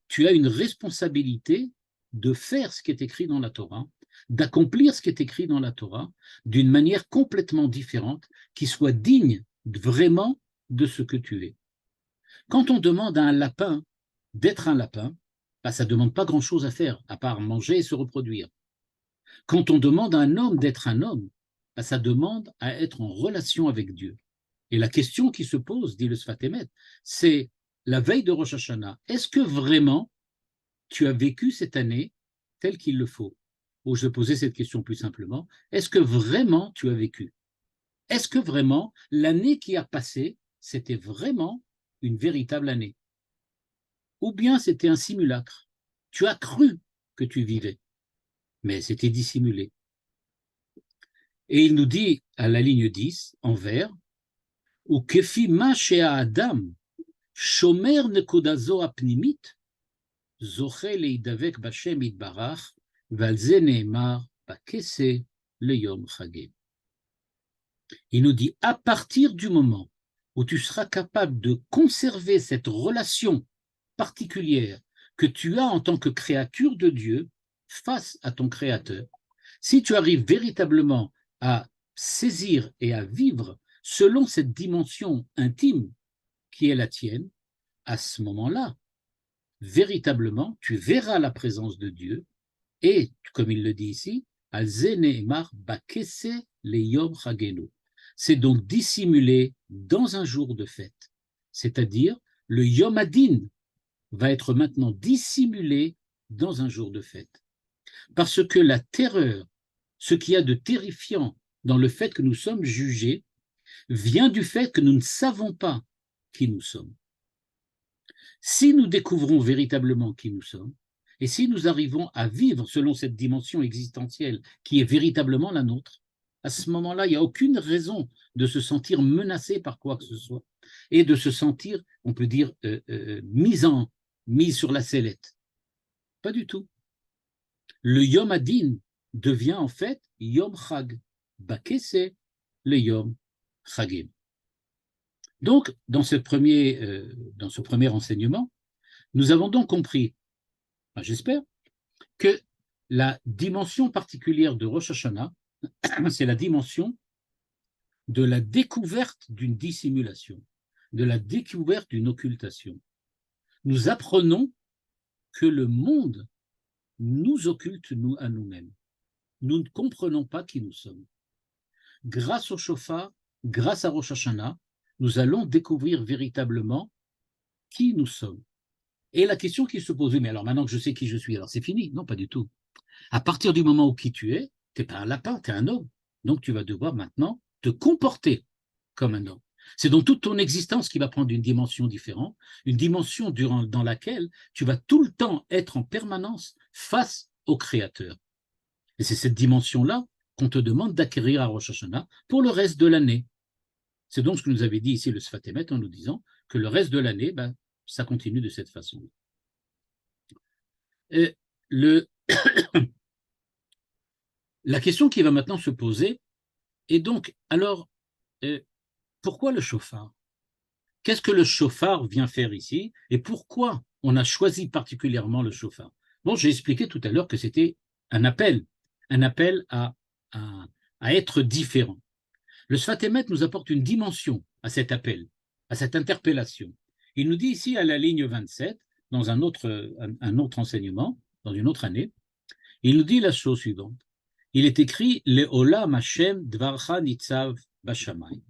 tu as une responsabilité de faire ce qui est écrit dans la Torah, d'accomplir ce qui est écrit dans la Torah d'une manière complètement différente, qui soit digne vraiment de ce que tu es. Quand on demande à un lapin d'être un lapin, ça ne demande pas grand-chose à faire, à part manger et se reproduire. Quand on demande à un homme d'être un homme, ça demande à être en relation avec Dieu. Et la question qui se pose, dit le Sfat Emet, c'est la veille de Rosh Hashanah, est-ce que vraiment tu as vécu cette année telle qu'il le faut? Ou je vais poser cette question plus simplement, est-ce que vraiment tu as vécu? Est-ce que vraiment l'année qui a passé, c'était vraiment une véritable année? Ou bien c'était un simulacre? Tu as cru que tu vivais, mais c'était dissimulé. Et il nous dit à la ligne 10, en vert, ou kefi ma shea adam shomer nekodazo apnimit zoche leidavek bashem itbarach ועל זה נאמר בכסה ליום חגים. Il nous dit, à partir du moment où tu seras capable de conserver cette relation particulière que tu as en tant que créature de Dieu face à ton Créateur, si tu arrives véritablement à saisir et à vivre selon cette dimension intime qui est la tienne, à ce moment-là, véritablement, tu verras la présence de Dieu et, comme il le dit ici, c'est donc dissimulé dans un jour de fête. C'est-à-dire, le Yom Adin va être maintenant dissimulé dans un jour de fête. Parce que la terreur ce qu'il y a de terrifiant dans le fait que nous sommes jugés vient du fait que nous ne savons pas qui nous sommes. Si nous découvrons véritablement qui nous sommes, et si nous arrivons à vivre selon cette dimension existentielle qui est véritablement la nôtre, à ce moment-là, il n'y a aucune raison de se sentir menacé par quoi que ce soit et de se sentir, on peut dire, mis sur la sellette. Pas du tout. Le Yom Adin devient en fait Yom Chag. Bakese, le Yom Chagim. Donc, dans ce premier enseignement, nous avons donc compris, j'espère, que la dimension particulière de Rosh Hashanah, c'est la dimension de la découverte d'une dissimulation, de la découverte d'une occultation. Nous apprenons que le monde nous occulte à nous-mêmes. Nous ne comprenons pas qui nous sommes. Grâce au shofar, grâce à Rosh Hashanah, nous allons découvrir véritablement qui nous sommes. Et la question qui se pose, mais alors maintenant que je sais qui je suis, alors c'est fini? Non, pas du tout. À partir du moment où qui tu es, tu n'es pas un lapin, tu es un homme. Donc tu vas devoir maintenant te comporter comme un homme. C'est donc toute ton existence qui va prendre une dimension différente, une dimension dans laquelle tu vas tout le temps être en permanence face au Créateur. Et c'est cette dimension-là qu'on te demande d'acquérir à Rosh Hashanah pour le reste de l'année. C'est donc ce que nous avait dit ici le Sfat Emet en nous disant que le reste de l'année, ça continue de cette façon. Et la question qui va maintenant se poser est donc, alors, pourquoi le shofar? Qu'est-ce que le shofar vient faire ici et pourquoi on a choisi particulièrement le shofar? Bon, j'ai expliqué tout à l'heure que c'était un appel à être différent. Le Sfat Emet nous apporte une dimension à cet appel, à cette interpellation. Il nous dit ici à la ligne 27, dans un autre enseignement, dans une autre année, il nous dit la chose suivante. Il est écrit « Le'olam Hashem dvarcha nitzav bashamay ».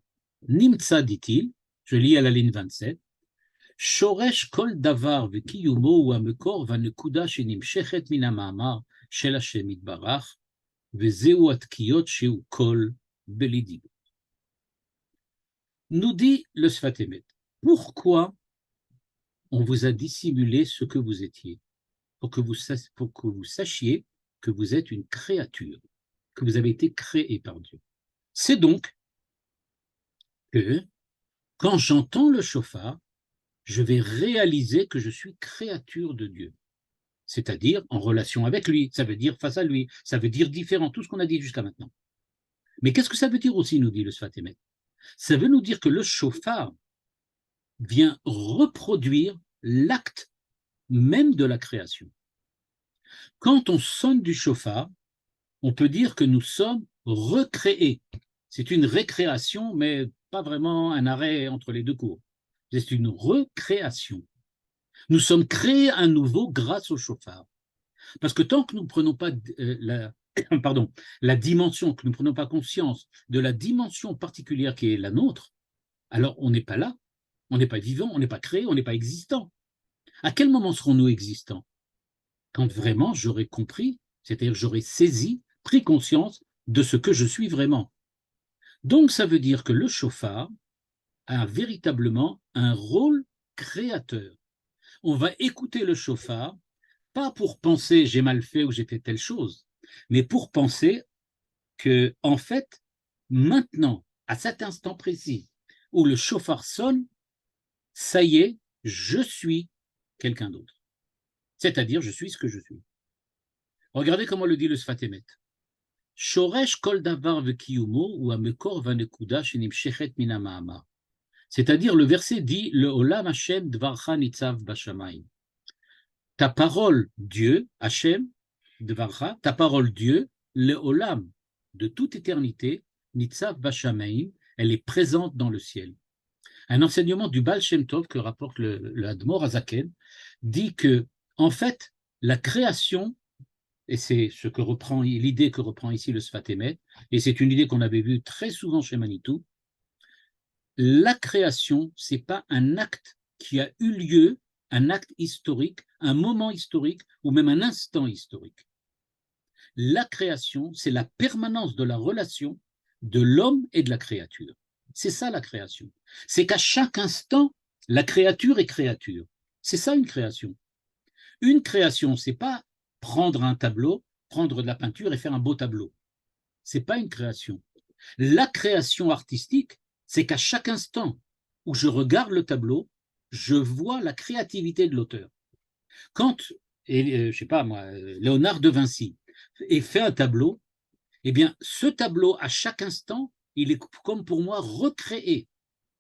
Nimtza, dit-il, je lis à la ligne 27, « Shoresh kol davar v'kiyumo hu hamekor v'anekuda shenimshechet min ha'ma'amar shel Hashem yitbarach v'zeu atkiyot shehu kol belidig » Nous dit le Sfat Emet, pourquoi on vous a dissimulé ce que vous étiez, pour que vous sachiez que vous êtes une créature, que vous avez été créé par Dieu. C'est donc que quand j'entends le shofar, je vais réaliser que je suis créature de Dieu, c'est-à-dire en relation avec lui, ça veut dire face à lui, ça veut dire différent, tout ce qu'on a dit jusqu'à maintenant. Mais qu'est-ce que ça veut dire aussi, nous dit le Sfat Emet? Ça veut nous dire que le shofar vient reproduire l'acte même de la création. Quand on sonne du shofar, on peut dire que nous sommes recréés. C'est une récréation, mais pas vraiment un arrêt entre les deux cours. C'est une recréation. Nous sommes créés à nouveau grâce au shofar. Parce que tant que nous ne prenons pas la dimension, que nous ne prenons pas conscience de la dimension particulière qui est la nôtre, alors on n'est pas là, on n'est pas vivant, on n'est pas créé, on n'est pas existant. À quel moment serons-nous existants? Quand vraiment j'aurai compris, c'est-à-dire j'aurai saisi, pris conscience de ce que je suis vraiment. Donc ça veut dire que le shofar a véritablement un rôle créateur. On va écouter le shofar, pas pour penser j'ai mal fait ou j'ai fait telle chose, mais pour penser que, en fait, maintenant, à cet instant précis où le shofar sonne, ça y est, je suis quelqu'un d'autre. C'est-à-dire, je suis ce que je suis. Regardez comment le dit le Sfat Emet. Shoresh kol davar v'kiyumo ou hamekor v'anekuda shenimshechet min ha'ma'amar. C'est-à-dire, le verset dit le Olam Hashem dvarcha nitzav bashamayim. Ta parole, Dieu, Hashem, dvarcha, ta parole, Dieu, le Olam, de toute éternité, nitzav bashamayim, elle est présente dans le ciel. Un enseignement du Baal Shem Tov que rapporte le Admor Hazaken dit que, en fait, la création, et c'est l'idée que reprend ici le Sfat Emet, et c'est une idée qu'on avait vue très souvent chez Manitou, la création, ce n'est pas un acte qui a eu lieu, un acte historique, un moment historique ou même un instant historique. La création, c'est la permanence de la relation de l'homme et de la créature. C'est ça la création. C'est qu'à chaque instant, la créature est créature. C'est ça une création. Une création, c'est pas prendre un tableau, prendre de la peinture et faire un beau tableau. C'est pas une création. La création artistique, c'est qu'à chaque instant où je regarde le tableau, je vois la créativité de l'auteur. Quand, je sais pas moi, Léonard de Vinci fait un tableau, eh bien, ce tableau, à chaque instant, il est comme pour moi recréé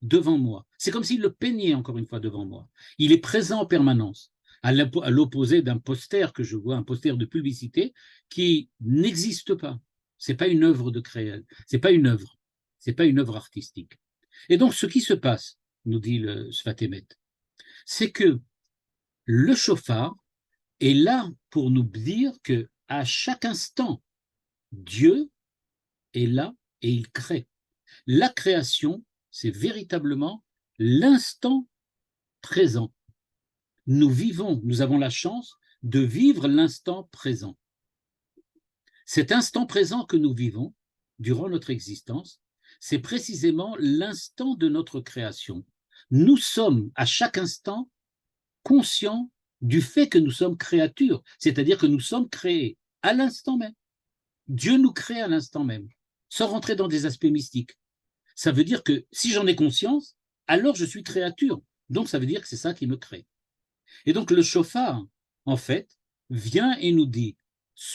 devant moi. C'est comme s'il le peignait encore une fois devant moi. Il est présent en permanence, à l'opposé d'un poster que je vois, un poster de publicité qui n'existe pas. C'est pas une œuvre de création, c'est pas une œuvre, c'est pas une œuvre artistique. Et donc, ce qui se passe, nous dit le Sfat Emet, c'est que le shofar est là pour nous dire que à chaque instant, Dieu est là et il crée. La création, c'est véritablement l'instant présent. Nous vivons, nous avons la chance de vivre l'instant présent. Cet instant présent que nous vivons durant notre existence, c'est précisément l'instant de notre création. Nous sommes à chaque instant conscients du fait que nous sommes créatures, c'est-à-dire que nous sommes créés à l'instant même. Dieu nous crée à l'instant même, sans rentrer dans des aspects mystiques. Ça veut dire que si j'en ai conscience, alors je suis créature. Donc ça veut dire que c'est ça qui me crée. Et donc le shofar, en fait, vient et nous dit,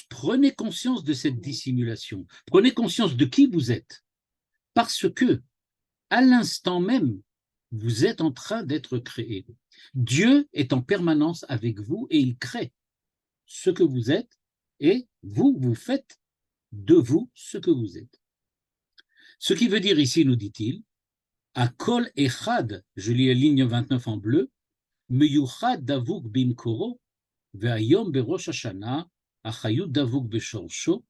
prenez conscience de cette dissimulation, prenez conscience de qui vous êtes, parce que à l'instant même, vous êtes en train d'être créé. Dieu est en permanence avec vous et il crée ce que vous êtes et vous, vous faites de vous ce que vous êtes. Ce qui veut dire ici, nous dit-il, à kol echad, je lis la ligne 29 en bleu, meyuchad davuk bimkoro, ve'ayom berosh hashana, achayut davuk beshorsho,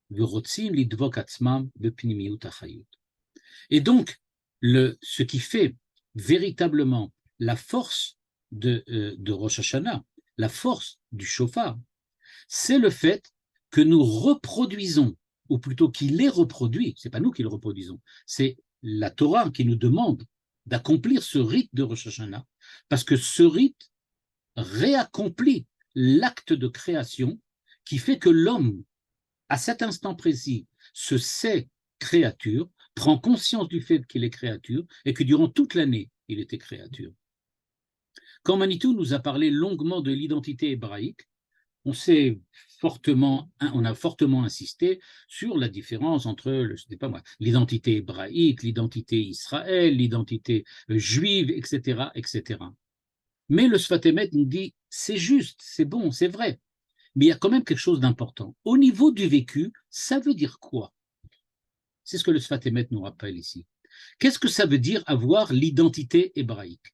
ve'rotzim lidvok atzmam bepnimiut achayut. Et donc, ce qui fait véritablement la force de Rosh Hashanah, la force du shofar, c'est le fait que nous reproduisons, ou plutôt qu'il est reproduit, c'est pas nous qui le reproduisons, c'est la Torah qui nous demande d'accomplir ce rite de Rosh Hashanah, parce que ce rite réaccomplit l'acte de création qui fait que l'homme, à cet instant précis, se sait créature, prend conscience du fait qu'il est créature et que durant toute l'année, il était créature. Quand Manitou nous a parlé longuement de l'identité hébraïque, on a fortement insisté sur la différence entre, je sais pas moi, l'identité hébraïque, l'identité Israël, l'identité juive, etc., etc. Mais le Sfat Emet nous dit, c'est juste, c'est bon, c'est vrai, mais il y a quand même quelque chose d'important. Au niveau du vécu, ça veut dire quoi? C'est ce que le Sfat Emet nous rappelle ici. Qu'est-ce que ça veut dire avoir l'identité hébraïque?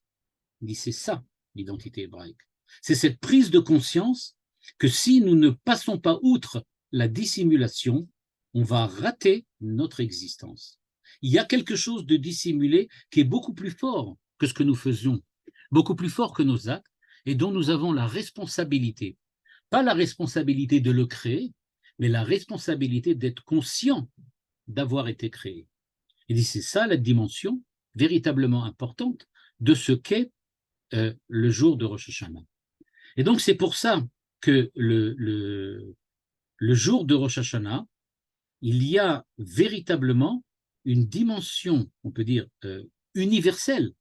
Il dit, c'est ça, l'identité hébraïque. C'est cette prise de conscience que si nous ne passons pas outre la dissimulation, on va rater notre existence. Il y a quelque chose de dissimulé qui est beaucoup plus fort que ce que nous faisons, beaucoup plus fort que nos actes, et dont nous avons la responsabilité. Pas la responsabilité de le créer, mais la responsabilité d'être conscient d'avoir été créé. Il dit, c'est ça la dimension véritablement importante de ce qu'est le jour de Rosh Hashanah. Et donc, c'est pour ça que le jour de Rosh Hashanah, il y a véritablement une dimension, on peut dire, universelle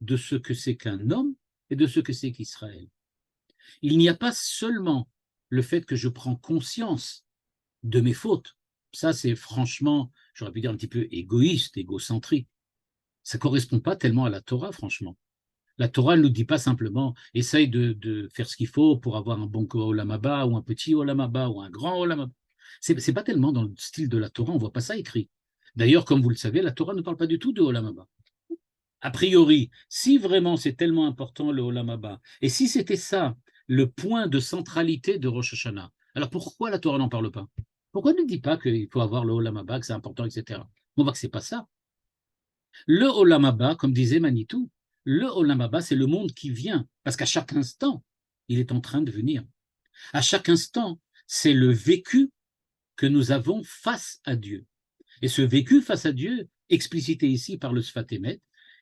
de ce que c'est qu'un homme et de ce que c'est qu'Israël. Il n'y a pas seulement le fait que je prends conscience de mes fautes. Ça, c'est franchement, j'aurais pu dire un petit peu égoïste, égocentrique. Ça ne correspond pas tellement à la Torah, franchement. La Torah ne nous dit pas simplement essaye de faire ce qu'il faut pour avoir un bon Olam Haba ou un petit Olam Haba ou un grand Olam Haba. C'est pas tellement dans le style de la Torah, on ne voit pas ça écrit. D'ailleurs, comme vous le savez, la Torah ne parle pas du tout de Olam Haba. A priori, si vraiment c'est tellement important le Olam Haba, et si c'était ça le point de centralité de Rosh Hashanah, alors pourquoi la Torah n'en parle pas? Pourquoi elle ne dit pas qu'il faut avoir le Olam Haba, que c'est important, etc. On voit que c'est pas ça. Le Olam Haba, comme disait Manitou, le Olam Haba, c'est le monde qui vient, parce qu'à chaque instant, il est en train de venir. À chaque instant, c'est le vécu que nous avons face à Dieu. Et ce vécu face à Dieu, explicité ici par le Sfat Emet,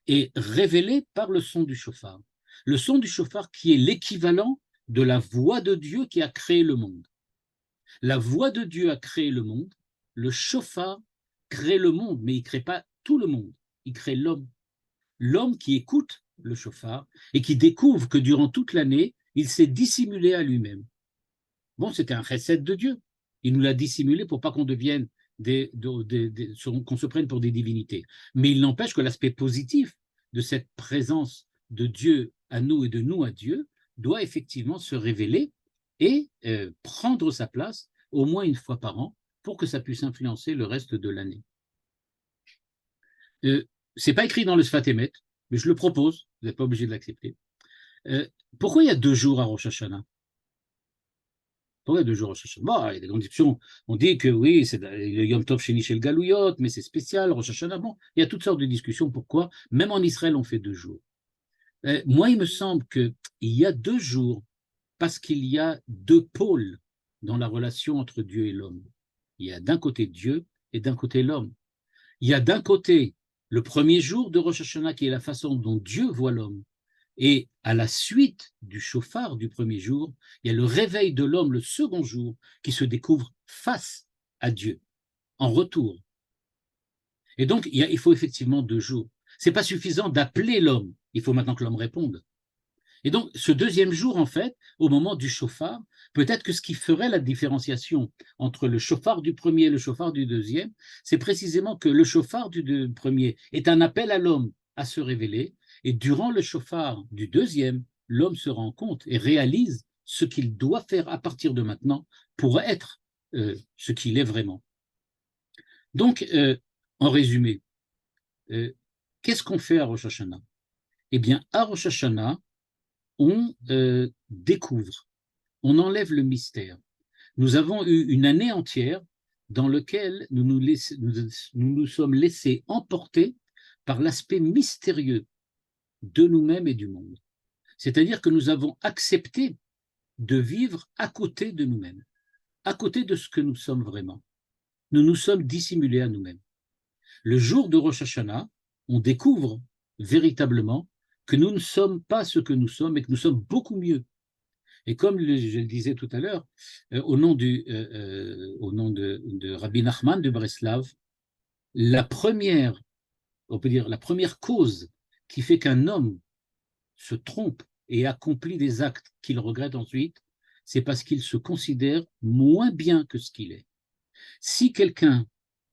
est révélé par le son du shofar. Le son du shofar qui est l'équivalent de la voix de Dieu qui a créé le monde. La voix de Dieu a créé le monde, le shofar crée le monde, mais il ne crée pas tout le monde, il crée l'homme. L'homme qui écoute le shofar et qui découvre que durant toute l'année, il s'est dissimulé à lui-même. Bon, c'était un chesed de Dieu. Il nous l'a dissimulé pour pas qu'on devienne qu'on se prenne pour des divinités. Mais il n'empêche que l'aspect positif de cette présence de Dieu à nous et de nous à Dieu doit effectivement se révéler et prendre sa place au moins une fois par an pour que ça puisse influencer le reste de l'année. C'est pas écrit dans le Sfat Emet, mais je le propose, vous n'êtes pas obligé de l'accepter. Pourquoi il y a 2 jours à Rosh Hashanah? Pourquoi 2 jours à Rosh Hashanah? Bon, il y a des grandes discussions. On dit que oui, c'est le Yom Tov Sheni Shel Galouyot, mais c'est spécial, Rosh Hashanah. Bon, il y a toutes sortes de discussions. Pourquoi? Même en Israël, on fait 2 jours. Moi, il me semble qu'il y a 2 jours parce qu'il y a 2 pôles dans la relation entre Dieu et l'homme. Il y a d'un côté Dieu et d'un côté l'homme. Il y a d'un côté le premier jour de Rosh Hashanah qui est la façon dont Dieu voit l'homme. Et à la suite du shofar du premier jour, il y a le réveil de l'homme le second jour qui se découvre face à Dieu, en retour. Et donc, il faut effectivement 2 jours. Ce n'est pas suffisant d'appeler l'homme, il faut maintenant que l'homme réponde. Et donc, ce deuxième jour, en fait, au moment du shofar, peut-être que ce qui ferait la différenciation entre le shofar du premier et le shofar du deuxième, c'est précisément que le shofar du premier est un appel à l'homme à se révéler, et durant le shofar du deuxième, l'homme se rend compte et réalise ce qu'il doit faire à partir de maintenant pour être ce qu'il est vraiment. Donc, en résumé, qu'est-ce qu'on fait à Rosh Hashanah? Eh bien, à Rosh Hashanah, on découvre, on enlève le mystère. Nous avons eu une année entière dans laquelle nous nous sommes laissés emporter par l'aspect mystérieux de nous-mêmes et du monde. C'est-à-dire que nous avons accepté de vivre à côté de nous-mêmes, à côté de ce que nous sommes vraiment. Nous nous sommes dissimulés à nous-mêmes. Le jour de Rosh Hashanah, on découvre véritablement que nous ne sommes pas ce que nous sommes et que nous sommes beaucoup mieux. Et comme je le disais tout à l'heure, au nom de Rabbi Nachman de Breslav, on peut dire la première cause qui fait qu'un homme se trompe et accomplit des actes qu'il regrette ensuite, c'est parce qu'il se considère moins bien que ce qu'il est. Si quelqu'un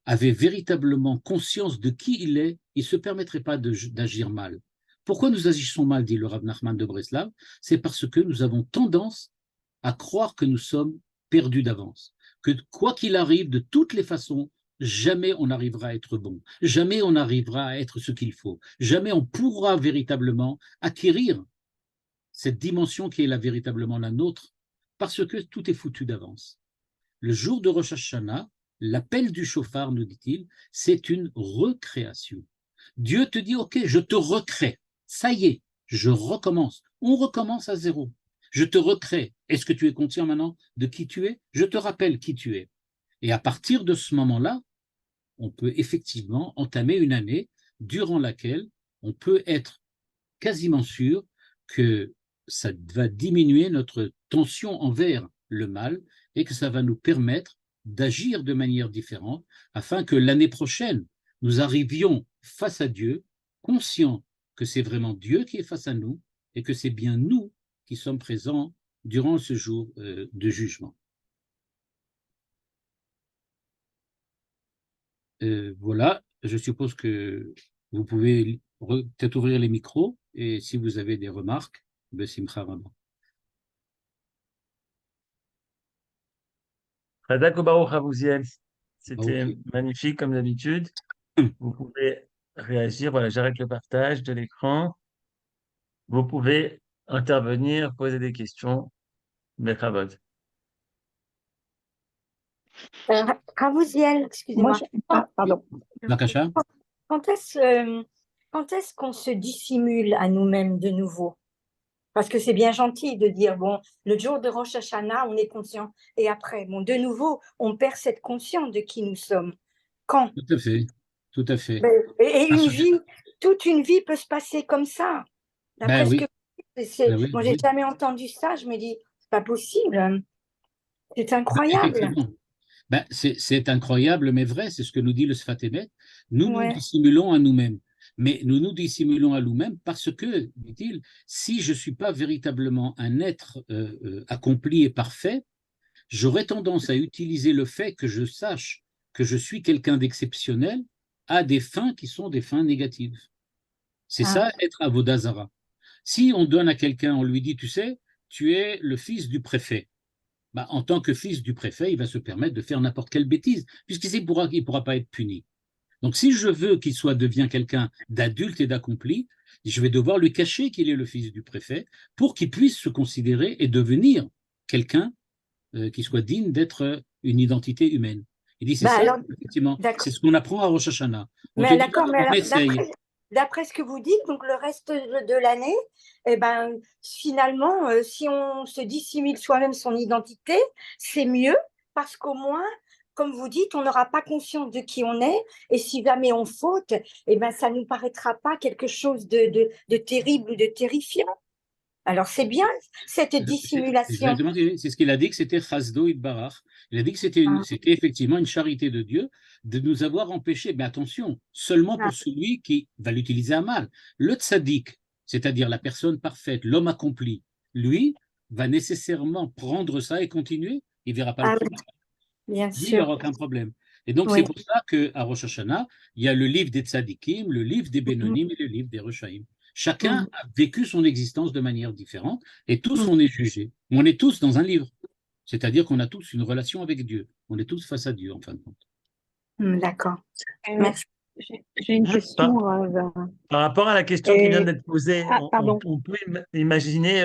avait véritablement conscience de qui il est, il ne se permettrait pas d'agir mal. Pourquoi nous agissons mal, dit le Rav Nachman de Breslav? C'est parce que nous avons tendance à croire que nous sommes perdus d'avance, que quoi qu'il arrive, de toutes les façons, jamais on n'arrivera à être bon, jamais on n'arrivera à être ce qu'il faut, jamais on pourra véritablement acquérir cette dimension qui est véritablement la nôtre, parce que tout est foutu d'avance. Le jour de Rosh Hashanah, l'appel du shofar, nous dit-il, c'est une recréation. Dieu te dit, ok, je te recrée, ça y est, je recommence. On recommence à zéro. Je te recrée. Est-ce que tu es conscient maintenant de qui tu es? Je te rappelle qui tu es. Et à partir de ce moment-là, on peut effectivement entamer une année durant laquelle on peut être quasiment sûr que ça va diminuer notre tension envers le mal et que ça va nous permettre d'agir de manière différente afin que l'année prochaine, nous arrivions face à Dieu, conscients que c'est vraiment Dieu qui est face à nous et que c'est bien nous qui sommes présents durant ce jour de jugement. Voilà, je suppose que vous pouvez peut-être ouvrir les micros et si vous avez des remarques, Besimcha Rabba. Chazak Baruch Ravouziel. C'était Ok. magnifique comme d'habitude. Vous pouvez réagir. Voilà, j'arrête le partage de l'écran. Vous pouvez intervenir, poser des questions. Bechavod. Ravouziel, excusez-moi. Pardon. Nakasha? Quand est-ce qu'on se dissimule à nous-mêmes de nouveau? Parce que c'est bien gentil de dire, bon, le jour de Rosh Hashanah, on est conscient. Et après, bon, de nouveau, on perd cette conscience de qui nous sommes. Quand? Tout à fait, tout à fait. Et Parce une que- vie, toute une vie peut se passer comme ça. Ben D'après ce que oui, ben oui, moi, j'ai oui. jamais entendu ça. Je me dis, c'est pas possible. C'est incroyable. Effectivement. Ben, c'est incroyable, mais vrai, c'est ce que nous dit le Sfat Emet. Nous nous Ouais. dissimulons à nous-mêmes. Mais nous nous dissimulons à nous-mêmes parce que, dit-il, si je ne suis pas véritablement un être accompli et parfait, j'aurais tendance à utiliser le fait que je sache que je suis quelqu'un d'exceptionnel à des fins qui sont des fins négatives. C'est Ah, ça, être avodazara. Si on donne à quelqu'un, on lui dit, tu sais, tu es le fils du préfet. Bah, en tant que fils du préfet, il va se permettre de faire n'importe quelle bêtise, puisqu'il ne pourra pas être puni. Donc, si je veux qu'il devient quelqu'un d'adulte et d'accompli, je vais devoir lui cacher qu'il est le fils du préfet pour qu'il puisse se considérer et devenir quelqu'un qui soit digne d'être une identité humaine. Il dit, c'est bah ça, alors, effectivement, d'accord. c'est ce qu'on apprend à Rosh Hashanah. On te Mais dit, d'accord, mais on alors, essaye. d'après ce que vous dites, donc le reste de l'année, eh ben, finalement, si on se dissimule soi-même son identité, c'est mieux parce qu'au moins, comme vous dites, on n'aura pas conscience de qui on est. Et si jamais on faute, eh ben, ça ne nous paraîtra pas quelque chose de terrible ou de terrifiant. Alors, c'est bien cette dissimulation. Exactement, c'est ce qu'il a dit que c'était Chasdo Barach. Il a dit que Ah, c'était effectivement une charité de Dieu de nous avoir empêchés, mais attention, seulement ah, pour celui qui va l'utiliser à mal. Le tzaddik, c'est-à-dire la personne parfaite, l'homme accompli, lui, va nécessairement prendre ça et continuer. Il ne verra pas le ah oui, problème. bien Lui, il n'y sûr. aura aucun problème. Et donc, c'est Oui. pour ça qu'à Rosh Hashanah, il y a le livre des tzaddikim, le livre des Mhm, Bénonim et le livre des Rechaïm. Chacun mhm, a vécu son existence de manière différente et tous mhm. on est jugés. On est tous dans un livre. C'est-à-dire qu'on a tous une relation avec Dieu. On est tous face à Dieu, en fin de compte. D'accord. Euh, Merci. j'ai une Par, question. par rapport à la question qui vient Et, d'être posée, ah, pardon. on peut imaginer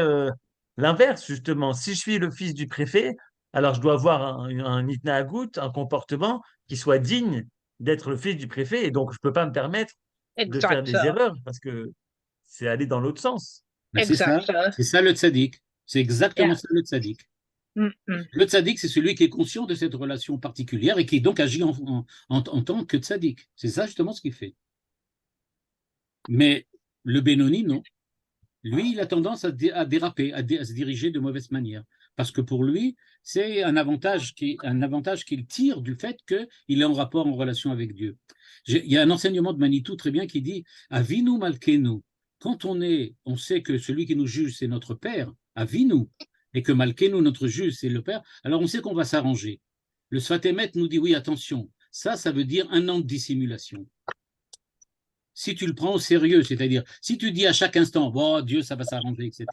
l'inverse, justement. Si je suis le fils du préfet, alors je dois avoir un itnagout, un comportement qui soit digne d'être le fils du préfet. Et donc, je ne peux pas me permettre de faire Exact. des erreurs parce que c'est aller dans l'autre sens. Ben, Exact. c'est ça le tzaddik. C'est exactement Yeah. ça le tzaddik. Mm. Le tzaddik, c'est celui qui est conscient de cette relation particulière et qui donc agit en tant que tzaddik. C'est ça justement ce qu'il fait. Mais le Benoni, non. Lui, il a tendance à déraper, à se diriger de mauvaise manière. Parce que pour lui, c'est un avantage qu'il tire du fait qu'il est en rapport, en relation avec Dieu. Il y a un enseignement de Manitou très bien qui dit Avinu Malkenu. Quand on sait que celui qui nous juge, c'est notre Père, Avinu, et que Malkenu, notre juge, c'est le Père, alors on sait qu'on va s'arranger. Le Sfat Emet nous dit oui, attention, ça veut dire un an de dissimulation. Si tu le prends au sérieux, c'est-à-dire si tu dis à chaque instant, bon, Dieu, ça va s'arranger, etc.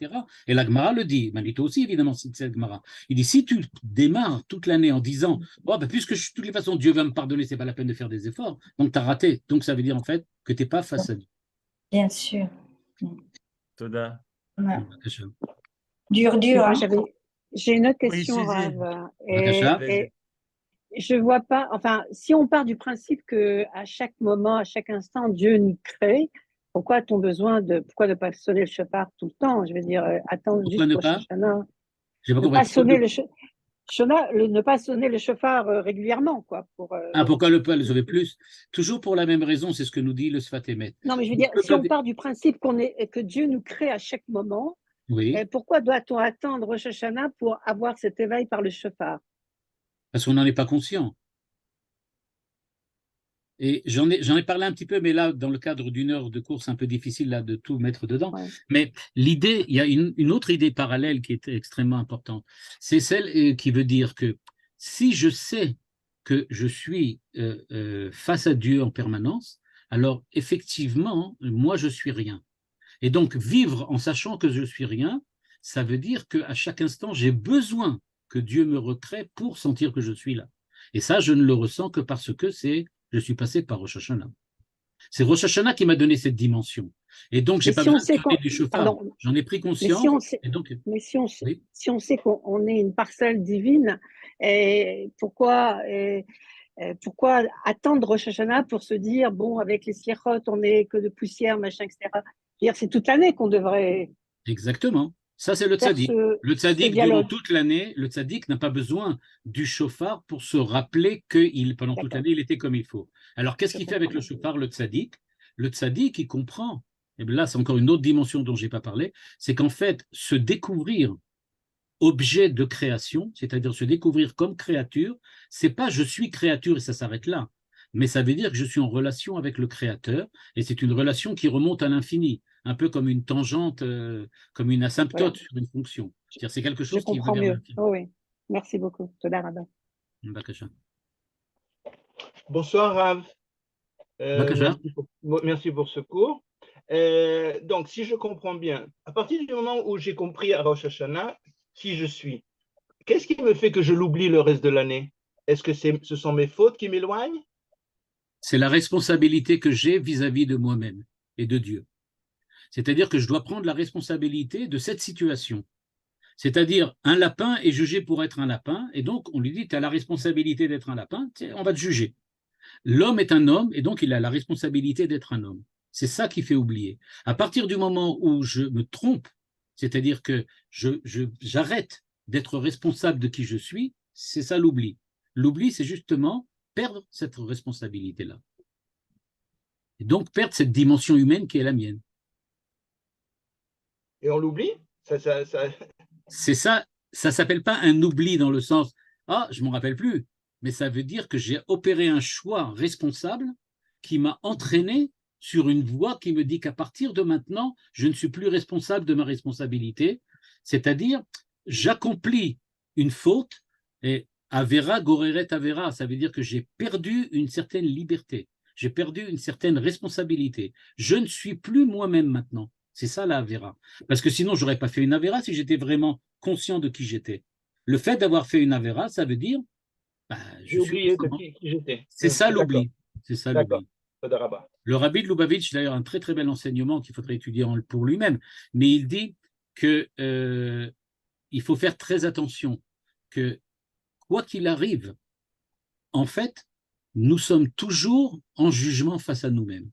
Et la Gemara le dit, Manito aussi, évidemment, c'est cette Gemara. Il dit, si tu démarres toute l'année en disant, bon, ben, puisque de toutes les façons, Dieu va me pardonner, c'est pas la peine de faire des efforts, donc tu as raté. Donc ça veut dire en fait que tu n'es pas face à Dieu. Bien sûr. Toda. Ouais. Bakasha. Dur, dur, Moi, hein. j'ai une autre Oui, question, Suzy. Rav. Bakasha. Et je vois pas, enfin, si on part du principe que à chaque moment, à chaque instant, Dieu nous crée, pourquoi pourquoi ne pas sonner le shofar tout le temps? Je veux dire, attendre Pourquoi juste ne Rosh pas? Hashanah, J'ai pas ne compris. pas sonner ne pas sonner le shofar régulièrement, quoi. Ah, pourquoi ne pas le sauver plus? Toujours pour la même raison, c'est ce que nous dit le Sfat Emet. Non, mais je veux dire, si on part du principe que Dieu nous crée à chaque moment, Oui, pourquoi doit-on attendre Rosh Hashanah pour avoir cet éveil par le shofar? parce qu'on n'en est pas conscient. Et j'en ai parlé un petit peu, mais là, dans le cadre d'une heure de course, un peu difficile là, de tout mettre dedans. Ouais. Mais l'idée, il y a une autre idée parallèle qui est extrêmement importante. C'est celle qui veut dire que si je sais que je suis face à Dieu en permanence, alors effectivement, moi, je suis rien. Et donc, vivre en sachant que je suis rien, ça veut dire qu'à chaque instant, j'ai besoin que Dieu me recrée pour sentir que je suis là. Et ça, je ne le ressens que parce que je suis passé par Rosh Hashanah. C'est Rosh Hashanah qui m'a donné cette dimension. Et donc, j'ai Mais pas si on besoin de sait sonner du chauffard. pardon, J'en ai pris mais si conscience. on sait, Et donc, mais oui. si on sait qu'on est une parcelle divine, et pourquoi attendre Rosh Hashanah pour se dire, bon, avec les slichot, on est que de poussière, machin, etc. Je veux dire, c'est toute l'année qu'on devrait. Exactement. Ça, c'est le faire tzaddik. Le ce tzaddik, durant dialogue. toute l'année, le tzaddik n'a pas besoin du chauffard pour se rappeler que pendant toute D'accord, l'année, il était comme il faut. Alors, qu'est-ce je qu'il fait avec le comprends. chauffard, le tzaddik? Le tzaddik, il comprend. Et bien là, c'est encore une autre dimension dont je n'ai pas parlé. C'est qu'en fait, se découvrir objet de création, c'est-à-dire se découvrir comme créature, c'est pas je suis créature et ça s'arrête là. Mais ça veut dire que je suis en relation avec le créateur et c'est une relation qui remonte à l'infini, un peu comme une tangente, comme une Voilà, asymptote sur une fonction. C'est-à-dire c'est quelque je chose qui va comprends vers mieux. l'infini. Oh oui, merci beaucoup. Toda Rabba. Bakasha. Bonsoir Rav. Bakasha. Merci pour ce cours. Donc, si je comprends bien, à partir du moment où j'ai compris à Rosh Hashanah qui je suis, qu'est-ce qui me fait que je l'oublie le reste de l'année? Est-ce que ce sont mes fautes qui m'éloignent? C'est la responsabilité que j'ai vis-à-vis de moi-même et de Dieu. C'est-à-dire que je dois prendre la responsabilité de cette situation. C'est-à-dire, un lapin est jugé pour être un lapin, et donc on lui dit, tu as la responsabilité d'être un lapin, on va te juger. L'homme est un homme, et donc il a la responsabilité d'être un homme. C'est ça qui fait oublier. À partir du moment où je me trompe, c'est-à-dire que j'arrête d'être responsable de qui je suis, c'est ça l'oubli. L'oubli, c'est justement perdre cette responsabilité-là. Et donc perdre cette dimension humaine qui est la mienne. Et on l'oublie? C'est ça, ça s'appelle pas un oubli dans le sens « Ah, je m'en rappelle plus », mais ça veut dire que j'ai opéré un choix responsable qui m'a entraîné sur une voie qui me dit qu'à partir de maintenant, je ne suis plus responsable de ma responsabilité, c'est-à-dire j'accomplis une faute et avera goreret avera, ça veut dire que j'ai perdu une certaine liberté, j'ai perdu une certaine responsabilité. Je ne suis plus moi-même maintenant. C'est ça la avera. Parce que sinon, je n'aurais pas fait une avera si j'étais vraiment conscient de qui j'étais. Le fait d'avoir fait une avera, ça veut dire je j'ai suis oublié de autrement. qui j'étais. C'est ça D'accord, l'oubli. C'est ça d'accord. l'oubli. Toda Le rabbi de Lubavitch, d'ailleurs, un très très bel enseignement qu'il faudrait étudier pour lui-même, mais il dit que il faut faire très attention, que quoi qu'il arrive, en fait, nous sommes toujours en jugement face à nous-mêmes.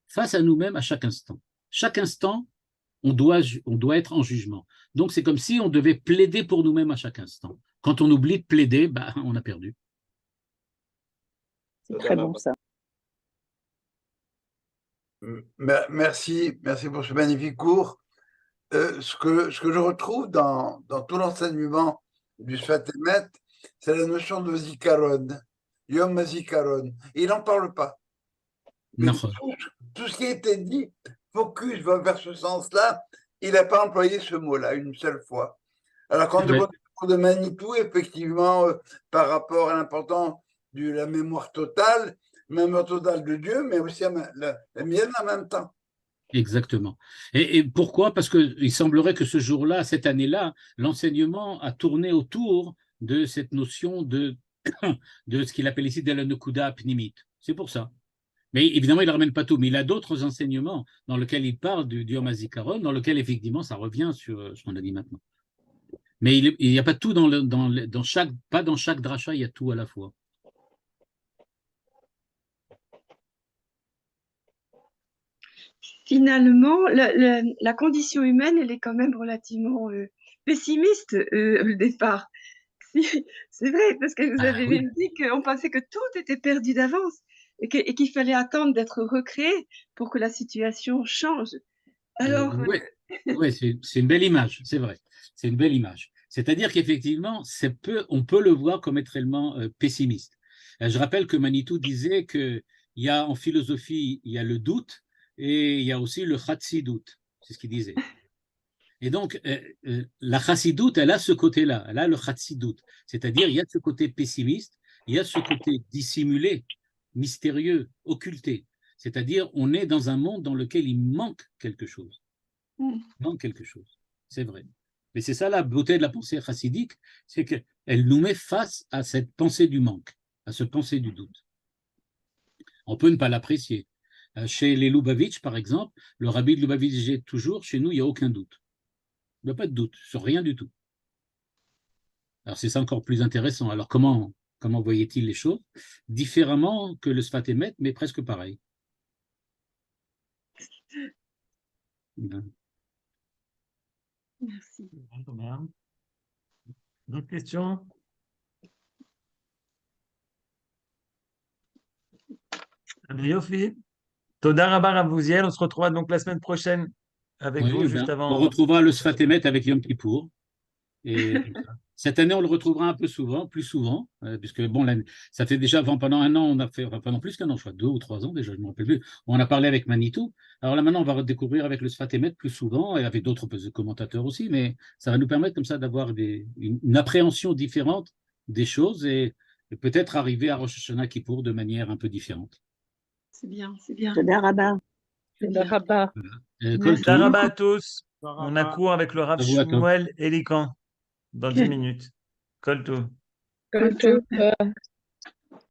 Face à nous-mêmes à chaque instant. Chaque instant, on doit être en jugement. Donc, c'est comme si on devait plaider pour nous-mêmes à chaque instant. Quand on oublie de plaider, on a perdu. C'est très bon ça. Merci pour ce magnifique cours. Ce que je retrouve dans tout l'enseignement du Sfat Emet, c'est la notion de zikaron, Yom Zikaron. Il n'en parle pas. Mais tout ce qui a été dit focus va vers ce sens-là. Il n'a pas employé ce mot-là une seule fois. Alors, quand on parle de Manitou, effectivement, par rapport à l'importance de la mémoire totale de Dieu, mais aussi la mienne en même temps. Exactement. Et pourquoi? Parce qu'il semblerait que ce jour-là, cette année-là, l'enseignement a tourné autour de cette notion de ce qu'il appelle ici de la Nekuda Pnimit. C'est pour ça. Mais évidemment, il ne ramène pas tout. Mais il a d'autres enseignements dans lesquels il parle du Yom HaZikaron, dans lesquels effectivement ça revient sur ce qu'on a dit maintenant. Mais il n'y a pas tout dans chaque dracha, il y a tout à la fois. Finalement, la condition humaine, elle est quand même relativement pessimiste au départ. C'est vrai, parce que vous avez même dit qu'on pensait que tout était perdu d'avance et qu'il fallait attendre d'être recréé pour que la situation change. Alors, oui, c'est une belle image, c'est vrai. C'est une belle image. C'est-à-dire qu'effectivement, on peut le voir comme extrêmement pessimiste. Je rappelle que Manitou disait qu'il y a en philosophie, il y a le doute et il y a aussi le chassidout. C'est ce qu'il disait. Et donc, la chassidout, elle a ce côté-là, elle a le chassidout. C'est-à-dire, il y a ce côté pessimiste, il y a ce côté dissimulé, mystérieux, occulté. C'est-à-dire, on est dans un monde dans lequel il manque quelque chose. Il manque quelque chose, c'est vrai. Mais c'est ça la beauté de la pensée chassidique, c'est qu'elle nous met face à cette pensée du manque, à cette pensée du doute. On peut ne pas l'apprécier. Chez les Lubavitch, par exemple, le rabbi de Lubavitch dit toujours, chez nous, il n'y a aucun doute. Il n'y a pas de doute sur rien du tout. Alors c'est ça encore plus intéressant. Alors comment voyait-il les choses? Différemment que le Sfat Emet, mais presque pareil. Merci. D'autres questions? Yofi. Toda Rabba Rav Uziel. On se retrouvera donc la semaine prochaine avec vous, Oui, juste ben, avant. on retrouvera le Sfat Emet avec Yom Kippour. Et cette année, on le retrouvera un peu souvent, plus souvent, puisque bon, ça fait déjà pendant un an, on a fait, enfin, pendant plus qu'un an, je crois, 2 ou 3 ans déjà, je ne me rappelle plus, on a parlé avec Manitou. Alors là, maintenant, on va redécouvrir avec le Sfat Emet plus souvent, et avec d'autres commentateurs aussi, mais ça va nous permettre comme ça d'avoir une appréhension différente des choses et peut-être arriver à Rosh Hashanah Kippour de manière un peu différente. C'est bien, c'est bien. Toda Rabba. C'est bien. Kol Merci. Toda Tov, Rabba à tous. Toda On a Rabba. cours avec le Rav Shavua Tov. Shmuel Elikan dans 10 minutes. Kol Tov. Comme tout.